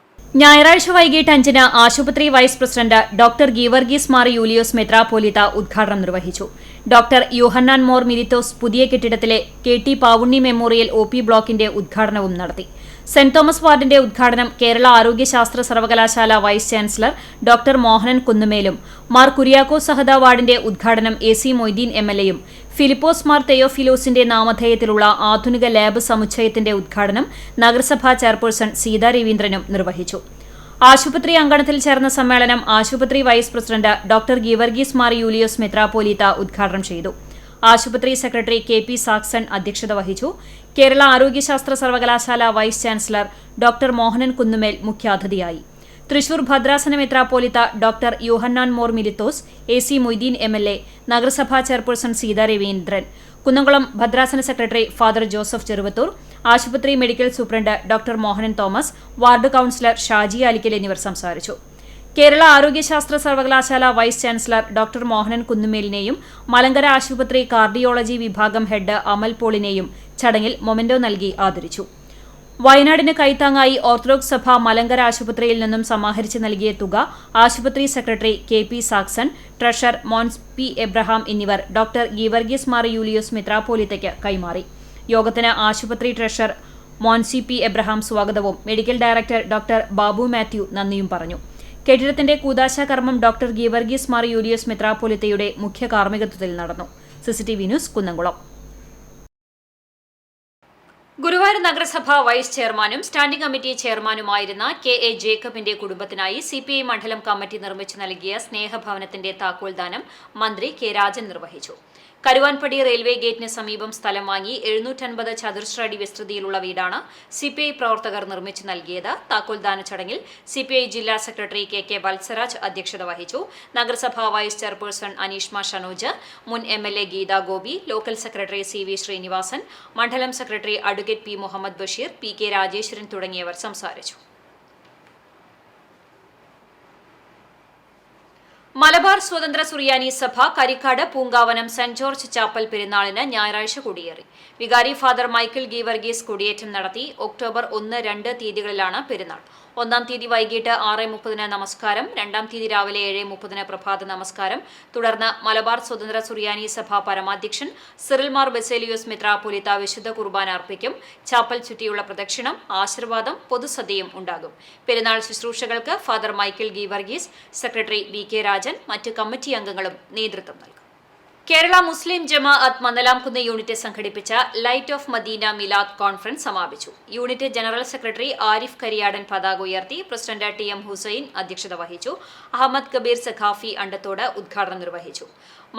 ഞായറാഴ്ച വൈകിട്ട് 5-ന് ആശുപത്രി vice president doctor Geevarghese Mar Yulios മെത്രാപ്പോലീത്ത ഉദ്ഘാടനം നിർവഹിച്ചു. ഡോക്ടർ യോഹന്നാൻ മോർ മിലിത്തോസ് പുതിയ കെട്ടിടത്തിലെ KT പാവുണ്ണി മെമ്മോറിയൽ OP ബ്ലോക്കിന്റെ ഉദ്ഘാടനവും നടത്തി. സെന്റ് തോമസ് വാർഡിന്റെ ഉദ്ഘാടനം കേരള ആരോഗ്യശാസ്ത്ര സർവകലാശാല വൈസ് ചാൻസലർ ഡോക്ടർ മോഹനൻ കുന്നുമേലും, മാർ കുര്യാക്കോസ് സഹദ വാർഡിന്റെ ഉദ്ഘാടനം AC മൊയ്തീൻ MLA യും, ഫിലിപ്പോസ് മാർ തെയോഫിലോസിന്റെ നാമധേയത്തിലുള്ള ആധുനിക ലാബ് സമുച്ചയത്തിന്റെ ഉദ്ഘാടനം നഗരസഭാ ചെയർപേഴ്സൺ സീതാ രവീന്ദ്രനും നിർവഹിച്ചു. ആശുപത്രി അങ്കണത്തിൽ ചേർന്ന സമ്മേളനം ആശുപത്രി vice president doctor Geevarghese Mar Yulios മെത്രാപ്പോലീത്ത ഉദ്ഘാടനം ചെയ്തു. ആശുപത്രി സെക്രട്ടറി KP സാക്സൺ അധ്യക്ഷത വഹിച്ചു. കേരള ആരോഗ്യശാസ്ത്ര സർവകലാശാല vice chancellor doctor Mohanan Kunnumel മുഖ്യാതിഥിയായി. തൃശൂർ ഭദ്രാസന മെത്രാപ്പോലീത്ത doctor Yohannan Mor Milithios, AC Moideen MLA, നഗരസഭാ ചെയർപേഴ്സൺ സീതാ രവീന്ദ്രൻ, കുന്നംകുളം ഭദ്രാസന സെക്രട്ടറി ഫാദർ ജോസഫ് ചെറുവത്തൂർ, ആശുപത്രി medical superintendent doctor Mohanan Thomas, ward councillor Shaji Alikkal എന്നിവർ സംസാരിച്ചു. കേരള ആരോഗ്യശാസ്ത്ര സർവകലാശാല വൈസ് ചാൻസലർ ഡോക്ടർ മോഹനൻ കുന്നുമേലിനെയും മലങ്കര ആശുപത്രി കാർഡിയോളജി വിഭാഗം ഹെഡ് അമൽ പോളിനെയും ചടങ്ങിൽ മൊമെന്റോ നൽകി ആദരിച്ചു. വയനാടിന് കൈത്താങ്ങായി ഓർത്തഡോക്സ് സഭ മലങ്കര ആശുപത്രിയിൽ നിന്നും സമാഹരിച്ച് നൽകിയ തുക ആശുപത്രി secretary KP Saxon, treasurer Mons P Abraham എന്നിവർ ഡോക്ടർ ഗീവർഗീസ് മാർ യൂലിയോസ് മെത്രാപ്പോലീത്തയ്ക്ക് കൈമാറി. യോഗത്തിന് ആശുപത്രി ട്രഷറർ മോൻസി P എബ്രഹാം സ്വാഗതവും medical director doctor Babu Mathew നന്ദിയും പറഞ്ഞു. കെട്ടിടത്തിന്റെ കൂദാശ കർമ്മം ഡോക്ടർ ഗീവർഗീസ് മാർ യൂലിയോസ് മെത്രാപ്പോലീത്തയുടെ മുഖ്യ കാർമ്മികത്വത്തിൽ നടന്നു. CCTV news Kunnamkulam. ഗുരുവായൂർ നഗരസഭ വൈസ് ചെയർമാനും സ്റ്റാൻഡിംഗ് കമ്മിറ്റി ചെയർമാനുമായിരുന്ന KA ജേക്കബിന്റെ കുടുംബത്തിനായി CPI മണ്ഡലം കമ്മിറ്റി നിർമ്മിച്ചു നൽകിയ സ്നേഹഭവനത്തിന്റെ താക്കോൽദാനം മന്ത്രി K രാജൻ നിർവഹിച്ചു. കരുവാൻപടി റെയിൽവേ ഗേറ്റിന് സമീപം സ്ഥലം വാങ്ങി 750 ചതുരശ്ര അടി വിസ്തൃതിയിലുള്ള വീടാണ് CPI പ്രവർത്തകർ നിർമ്മിച്ചു നൽകിയത്. താക്കോൽദാന ചടങ്ങിൽ CPI ജില്ലാ സെക്രട്ടറി KK വത്സരാജ് അധ്യക്ഷത വഹിച്ചു. നഗരസഭാ വൈസ് ചെയർപേഴ്സൺ അനീഷ്മ ഷനോജ്, മുൻ MLA Geetha Gopi, local secretary CV Srinivasan, മണ്ഡലം secretary advocate P Muhammad Basheer, PK Rajeswaran തുടങ്ങിയവർ സംസാരിച്ചു. മലബാർ സ്വതന്ത്ര സുറിയാനി സഭ Karikkad Poonkavanam saint George chapel പെരുന്നാളിന് ഞായറാഴ്ച കൊടിയേറി. വികാരി ഫാദർ മൈക്കിൾ ഗീവർഗീസ് കൊടിയേറ്റം നടത്തി. ഒക്ടോബർ 1, 2 തീയതികളിലാണ് പെരുന്നാൾ. 1-ാം തീയതി വൈകിട്ട് 6:30 നമസ്കാരം, 2-ാം തീയതി രാവിലെ 7:30 പ്രഭാത നമസ്കാരം. തുടർന്ന് മലബാർ സ്വതന്ത്ര സുറിയാനി സഭ പരമാധ്യക്ഷൻ സിറിൽ മാർ ബസേലിയോസ് മെത്രാപ്പോലീത്ത വിശുദ്ധ കുർബാന അർപ്പിക്കും. ചാപ്പൽ ചുറ്റിയുള്ള പ്രദക്ഷിണം, ആശീർവാദം, പൊതുസദ്യയും ഉണ്ടാകും. പെരുന്നാൾ ശുശ്രൂഷകൾക്ക് father Michael Geevarghese, secretary BK Rajan, മറ്റ് കമ്മിറ്റി അംഗങ്ങളും നേതൃത്വം നൽകും. കേരള മുസ്ലിം ജമാഅത്ത് മന്നലാംകുന്ന് യൂണിറ്റ് സംഘടിപ്പിച്ച light of Madina Milad conference സമാപിച്ചു. Unit general secretary Arif Kariyadan പതാക ഉയർത്തി. പ്രസിഡന്റ് TM ഹുസൈൻ അധ്യക്ഷത വഹിച്ചു. അഹമ്മദ് കബീർ സഖാഫി അണ്ടത്തോട് ഉദ്ഘാടനം നിർവഹിച്ചു.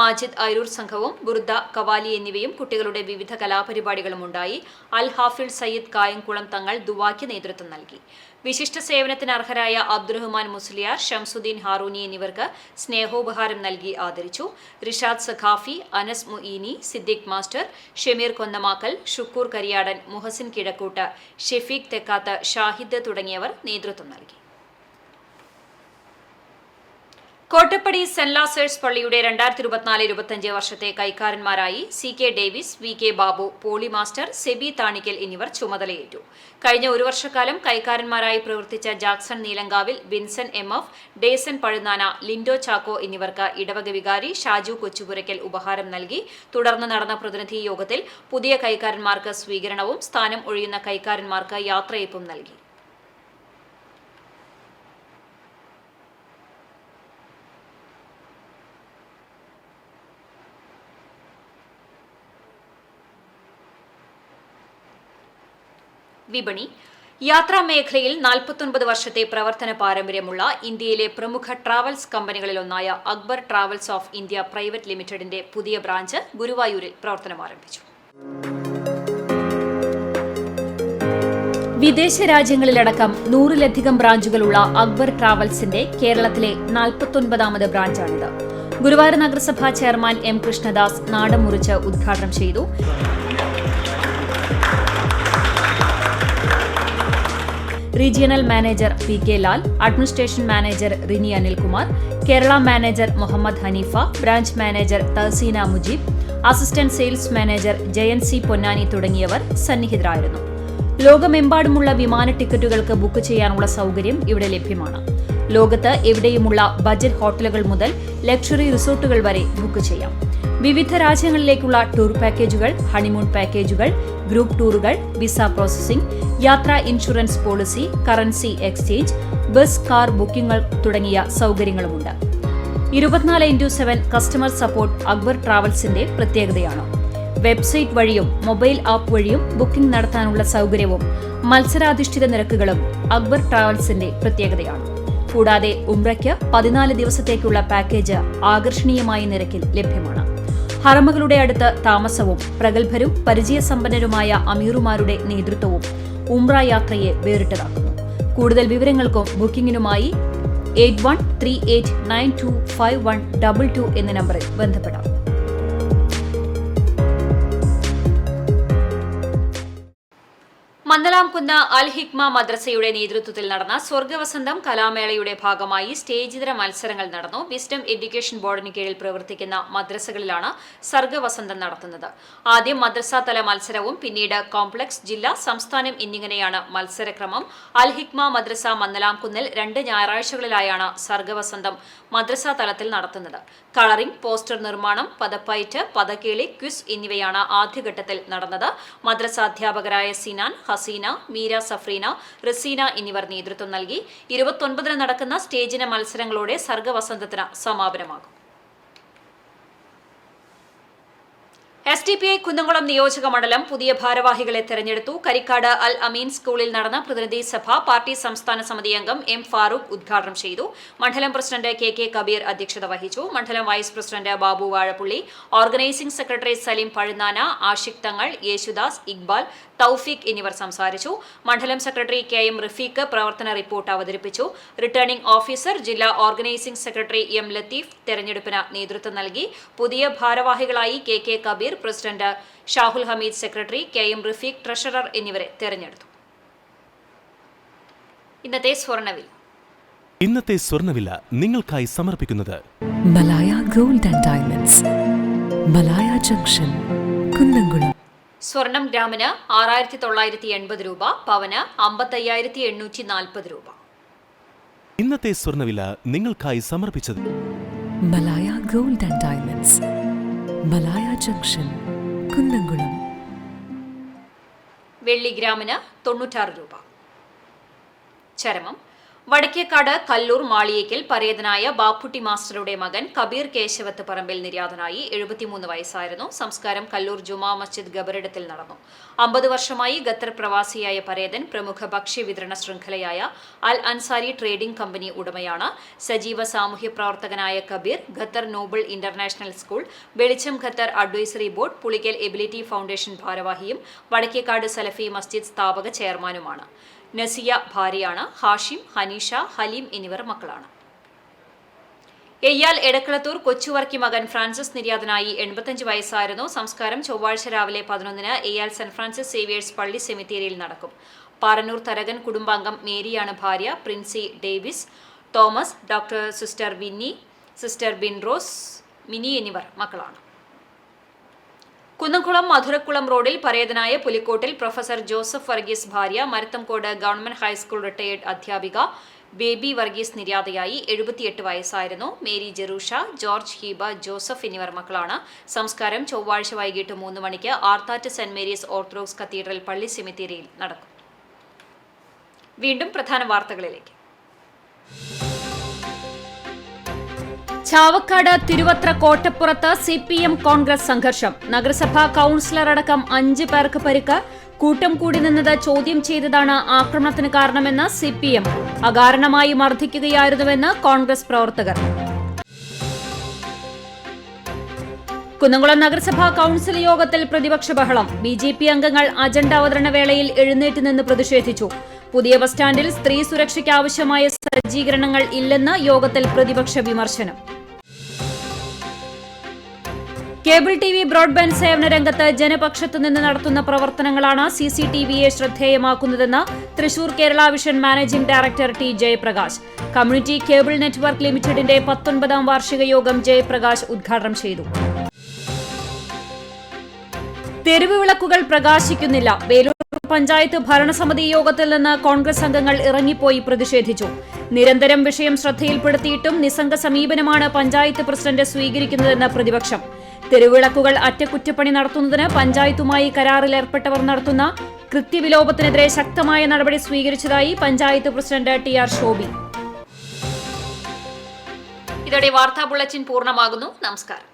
മാജിദ് അരൂർ സംഘവും ബുർദ, കവാലി എന്നിവയും കുട്ടികളുടെ വിവിധ കലാപരിപാടികളും ഉണ്ടായി. അൽ ഹാഫിൾ സയ്യിദ് കായംകുളം തങ്ങൾ ദുവായ്ക്ക് നേതൃത്വം നൽകി. വിശിഷ്ട സേവനത്തിന് അർഹരായ അബ്ദുറഹ്മാൻ മുസ്ലിയാർ, ഷംസുദ്ദീൻ ഹാറൂനി എന്നിവർക്ക് സ്നേഹോപഹാരം നൽകി ആദരിച്ചു. റിഷാദ് സഖാഫി, അനസ് മുഈനി, സിദ്ദിഖ് മാസ്റ്റർ, ഷമീർ കൊന്നമാക്കൽ, ഷുക്കൂർ കരിയാടൻ, മുഹസിൻ കിഴക്കൂട്ട്, ഷെഫീഖ് തെക്കാത്ത്, ഷാഹിദ് തുടങ്ങിയവർ നേതൃത്വം നൽകി. കോട്ടപ്പടി സെന്റ് ലാസേഴ്സ് പള്ളിയുടെ 2024-25 വർഷത്തെ കൈക്കാരന്മാരായി CK Davis, VK Babu, Poly master, Seby Thanikkal എന്നിവർ ചുമതലയേറ്റു. കഴിഞ്ഞ ഒരു വർഷക്കാലം കൈക്കാരന്മാരായി പ്രവർത്തിച്ച Jackson Neelankavil, Vinson MF, Deson Pazhunnana, Lindo Chacko എന്നിവർക്ക് ഇടവക വികാരി ഷാജു കൊച്ചുപുരയ്ക്കൽ ഉപഹാരം നൽകി. തുടർന്ന് നടന്ന പ്രതിനിധി യോഗത്തിൽ പുതിയ കൈക്കാരന്മാർക്ക് സ്വീകരണവും സ്ഥാനം ഒഴിയുന്ന കൈക്കാരന്മാർക്ക് യാത്രയയപ്പും നൽകി. വിപണി. യാത്രാ മേഖലയിൽ 49 വർഷത്തെ പ്രവർത്തന പാരമ്പര്യമുള്ള ഇന്ത്യയിലെ പ്രമുഖ ട്രാവൽസ് കമ്പനികളിലൊന്നായ Akbar travels of India private ലിമിറ്റഡിന്റെ പുതിയ ബ്രാഞ്ച് ഗുരുവായൂരിൽ പ്രവർത്തനം ആരംഭിച്ചു. വിദേശ രാജ്യങ്ങളിലടക്കം 100-ലധികം ബ്രാഞ്ചുകളുള്ള അക്ബർ ട്രാവൽസിന്റെ കേരളത്തിലെ 49ാമത് ബ്രാഞ്ചാണിത്. ഗുരുവായൂർ നഗരസഭാ ചെയർമാൻ എം കൃഷ്ണദാസ് നാടൻ മുറിച്ച് ഉദ്ഘാടനം ചെയ്തു. Regional manager P K Lal, administration manager Rini Anilkumar, Kerala manager Muhammad Hanifa, branch manager Thahseena Mujeeb, assistant sales manager Jayan C Ponnani തുടങ്ങിയവർ സന്നിഹിതരായിരുന്നു. ലോകമെമ്പാടുമുള്ള വിമാന ടിക്കറ്റുകൾക്ക് ബുക്ക് ചെയ്യാനുള്ള സൗകര്യം ഇവിടെ ലഭ്യമാണ്. ലോകത്ത് എവിടെയുമുള്ള ബജറ്റ് ഹോട്ടലുകൾ മുതൽ ലക്ഷറി റിസോർട്ടുകൾ വരെ ബുക്ക് ചെയ്യാം. വിവിധ രാജ്യങ്ങളിലേക്കുള്ള ടൂർ പാക്കേജുകൾ, ഹണിമൂൺ പാക്കേജുകൾ, ഗ്രൂപ്പ് ടൂറുകൾ, വിസ പ്രോസസിംഗ്, യാത്രാ insurance policy, currency exchange, bus, car ബുക്കിംഗുകൾ തുടങ്ങിയ സൗകര്യങ്ങളുമുണ്ട്. 24x7 കസ്റ്റമർ സപ്പോർട്ട് അക്ബർ ട്രാവൽസിന്റെ പ്രത്യേകതയാണ്. വെബ്സൈറ്റ് വഴിയും മൊബൈൽ ആപ്പ് വഴിയും ബുക്കിംഗ് നടത്താനുള്ള സൗകര്യവും മത്സരാധിഷ്ഠിത നിരക്കുകളും അക്ബർ ട്രാവൽസിന്റെ പ്രത്യേകതയാണ്. കൂടാതെ ഉംറയ്ക്ക് 14 ദിവസത്തേക്കുള്ള പാക്കേജ് ആകർഷണീയമായ നിരക്കിൽ ലഭ്യമാണ്. ഹറമുകളുടെ അടുത്ത് താമസവും പ്രഗത്ഭരും പരിചയസമ്പന്നരുമായ അമീറുമാരുടെ നേതൃത്വവും ഉംറ യാത്രയെ വേറിട്ടതാക്കുന്നു. കൂടുതൽ വിവരങ്ങൾക്കും ബുക്കിംഗിനുമായി 8138925122 എന്ന നമ്പറിൽ ബന്ധപ്പെടാം. മന്ദലാംകുന്ന് അൽ ഹിക്മ മദ്രസയുടെ നേതൃത്വത്തിൽ നടന്ന സ്വർഗവസന്തം കലാമേളയുടെ ഭാഗമായി സ്റ്റേജിതര മത്സരങ്ങൾ നടന്നു. വിസ്ഡം എഡ്യൂക്കേഷൻ ബോർഡിന് കീഴിൽ പ്രവർത്തിക്കുന്ന മദ്രസകളിലാണ് സർഗവസന്തം നടത്തുന്നത്. ആദ്യം മദ്രസാ തല മത്സരവും പിന്നീട് കോംപ്ലക്സ്, ജില്ല, സംസ്ഥാനം എന്നിങ്ങനെയാണ് മത്സരക്രമം. അൽ ഹിക്മ മദ്രസ മന്ദലാംകുന്നിൽ 2 ഞായറാഴ്ചകളിലായാണ് സർഗവസന്തം മദ്രസാ തലത്തിൽ നടത്തുന്നത്. കളറിംഗ്, പോസ്റ്റർ നിർമ്മാണം, പദപ്പയറ്റ്, പദക്കേളി, ക്വിസ് എന്നിവയാണ് ആദ്യഘട്ടത്തിൽ നടന്നത്. മദ്രസ അധ്യാപകരായ സിനാൻ, ഹസീന, മീര, സഫ്രീന, റസീന എന്നിവർ നേതൃത്വം നൽകി. 29-ന് നടക്കുന്ന സ്റ്റേജിന മത്സരങ്ങളോടെ സർഗവസന്തത്തിന് സമാപനമാകും. SDPI കുന്നംകുളം നിയോജക മണ്ഡലം പുതിയ ഭാരവാഹികളെ തെരഞ്ഞെടുത്തു. കരിക്കാട് അൽ അമീൻ സ്കൂളിൽ നടന്ന പ്രതിനിധി സഭ പാർട്ടി സംസ്ഥാന സമിതി അംഗം എം ഫാറൂഖ് ഉദ്ഘാടനം ചെയ്തു. മണ്ഡലം പ്രസിഡന്റ് KK കബീർ അധ്യക്ഷത വഹിച്ചു. മണ്ഡലം vice president Babu Vazhappully, organising secretary Saleem Pazhunnana, Ashiq Thangal, Yesudas, Iqbal, തൗഫീഖ് എന്നിവർ സംസാരിച്ചു. മണ്ഡലം സെക്രട്ടറി KM റഫീഖ് പ്രവർത്തന റിപ്പോർട്ട് അവതരിപ്പിച്ചു. റിട്ടേണിംഗ് ഓഫീസർ ജില്ലാ ഓർഗനൈസിംഗ് സെക്രട്ടറി M ലത്തീഫ് തെരഞ്ഞെടുപ്പിന് നേതൃത്വം നൽകി. പുതിയ ഭാരവാഹികളായി KK Kabeer, president Shahul Hameed, secretary KM Rafeeq, treasurer എന്നിവരെ തെരഞ്ഞെടുത്തു. ഇന്നത്തെ സ്വർണ്ണവില നിങ്ങൾക്കായി സമർപ്പിക്കുന്നത് Malaya gold and diamonds, Malaya junction, Kunnamkulam. സ്വർണം ഗ്രാമിന് 6980 രൂപ, പവന് 55,840 രൂപ. ഇന്നത്തെ സ്വർണ്ണവില നിങ്ങൾക്കായി സമർപ്പിച്ചത് Malaya gold and diamonds, Malaya junction, Kunnamkulam. വെള്ളി ഗ്രാമിന് 96 രൂപ. ചരമം. വടക്കേക്കാട് കല്ലൂർ മാളിയേക്കൽ പരേതനായ ബാപ്പുട്ടി മാസ്റ്ററുടെ മകൻ കബീർ കേശവത്ത് പറമ്പിൽ നിര്യാതനായി. 73 വയസ്സായിരുന്നു. സംസ്കാരം കല്ലൂർ ജുമാ മസ്ജിദ് ഖബറിടത്തിൽ നടന്നു. 50 വർഷമായി ഖത്തർ പ്രവാസിയായ പരേതൻ പ്രമുഖ ഭക്ഷ്യവിതരണ ശൃംഖലയായ അൽ അൻസാരി ട്രേഡിംഗ് കമ്പനി ഉടമയാണ്. സജീവ സാമൂഹ്യ പ്രവർത്തകനായ Kabeer Qatar noble international school, Velicham Qatar advisory board, Pulikkal ability foundation ഭാരവാഹിയും വടക്കേക്കാട് സലഫി മസ്ജിദ് സ്ഥാപക ചെയർമാനുമാണ്. നസിയ ഭാര്യയാണ്. ഹാഷിം, ഹനീഷ, ഹലീം എന്നിവർ മക്കളാണ്. എയ്യാൽ എടക്കളത്തൂർ കൊച്ചുവർക്കി മകൻ ഫ്രാൻസിസ് നിര്യാതനായി. 85 വയസ്സായിരുന്നു. സംസ്കാരം ചൊവ്വാഴ്ച രാവിലെ 11-ന് എയ്യാൽ സെന്റ് ഫ്രാൻസിസ് സേവിയേഴ്സ് പള്ളി സെമിത്തേരിയിൽ നടക്കും. പാറന്നൂർ തരകൻ കുടുംബാംഗം മേരിയാണ് ഭാര്യ. Princy Davis, Thomas, doctor sister Winny, sister Binrose, Mini എന്നിവർ മക്കളാണ്. കുന്നംകുളം മധുരക്കുളം റോഡിൽ പരേതനായ പുലിക്കോട്ടിൽ പ്രൊഫസർ ജോസഫ് വർഗീസ് ഭാര്യ, മരത്തംകോട് ഗവൺമെന്റ് ഹൈസ്കൂൾ റിട്ടയേർഡ് അധ്യാപിക ബേബി വർഗീസ് നിര്യാതയായി. 78 വയസ്സായിരുന്നു. Mary Jerusha, George, Heeba, Joseph എന്നിവർ മക്കളാണ്. സംസ്കാരം ചൊവ്വാഴ്ച വൈകിട്ട് 3 മണിക്ക് Arthat saint Mary's orthodox cathedral പള്ളി സെമിത്തേരിയിൽ നടക്കും. വീണ്ടും പ്രധാന വാർത്തകളിലേക്ക്. ചാവക്കാട് തിരുവത്ര കോട്ടപ്പുറത്ത് CPM കോൺഗ്രസ് സംഘർഷം. നഗരസഭാ കൌൺസിലർ അടക്കം 5 പേർക്ക് പരിക്ക്. കൂട്ടം കൂടി നിന്നത് ചോദ്യം ചെയ്തതാണ് ആക്രമണത്തിന് കാരണമെന്ന് CPM. അകാരണമായി മർദ്ദിക്കുകയായിരുന്നുവെന്ന് കോൺഗ്രസ് പ്രവർത്തകർ. കുന്നംകുളം നഗരസഭാ കൌൺസിൽ യോഗത്തിൽ പ്രതിപക്ഷ ബഹളം. BJP അംഗങ്ങൾ അജണ്ട അവതരണ വേളയിൽ എഴുന്നേറ്റ് നിന്ന് പ്രതിഷേധിച്ചു. പുതിയ ബസ് സ്റ്റാൻഡിൽ സ്ത്രീ സുരക്ഷയ്ക്ക് ആവശ്യമായ സജ്ജീകരണങ്ങൾ ഇല്ലെന്ന് യോഗത്തിൽ പ്രതിപക്ഷ വിമർശനം. കേബിൾ TV ബ്രോഡ്ബാൻഡ് സേവന രംഗത്ത് ജനപക്ഷത്തു നിന്ന് നടത്തുന്ന പ്രവർത്തനങ്ങളാണ് CCTVയെ ശ്രദ്ധേയമാക്കുന്നതെന്ന് Thrissur Kerala vision managing director T. Jayaprakash. Community cable network ലിമിറ്റഡിന്റെ 19ാം വാർഷിക യോഗം ജയപ്രകാശ് ഉദ്ഘാടനം ചെയ്തു. തെരുവ് വിളക്കുകൾ പ്രകാശിക്കുന്നില്ല. വേലൂർ പഞ്ചായത്ത് ഭരണസമിതി യോഗത്തിൽ നിന്ന് കോൺഗ്രസ് അംഗങ്ങൾ ഇറങ്ങിപ്പോയി പ്രതിഷേധിച്ചു. നിരന്തരം വിഷയം ശ്രദ്ധയിൽപ്പെടുത്തിയിട്ടും നിസ്സംഗ സമീപനമാണ് പഞ്ചായത്ത് പ്രസിഡന്റ് സ്വീകരിക്കുന്നതെന്ന് പ്രതിപക്ഷം. തെരുവിളക്കുകൾ അറ്റകുറ്റപ്പണി നടത്തുന്നതിന് പഞ്ചായത്തുമായി കരാറിൽ ഏർപ്പെട്ടവർ നടത്തുന്ന കൃത്യവിലോപത്തിനെതിരെ ശക്തമായ നടപടി സ്വീകരിച്ചതായി പഞ്ചായത്ത് പ്രസിഡന്റ് TR ശോഭി. ഇതോടെ വാർത്താ ബുള്ളറ്റിൻ പൂർണ്ണമാകുന്നു. നമസ്കാരം.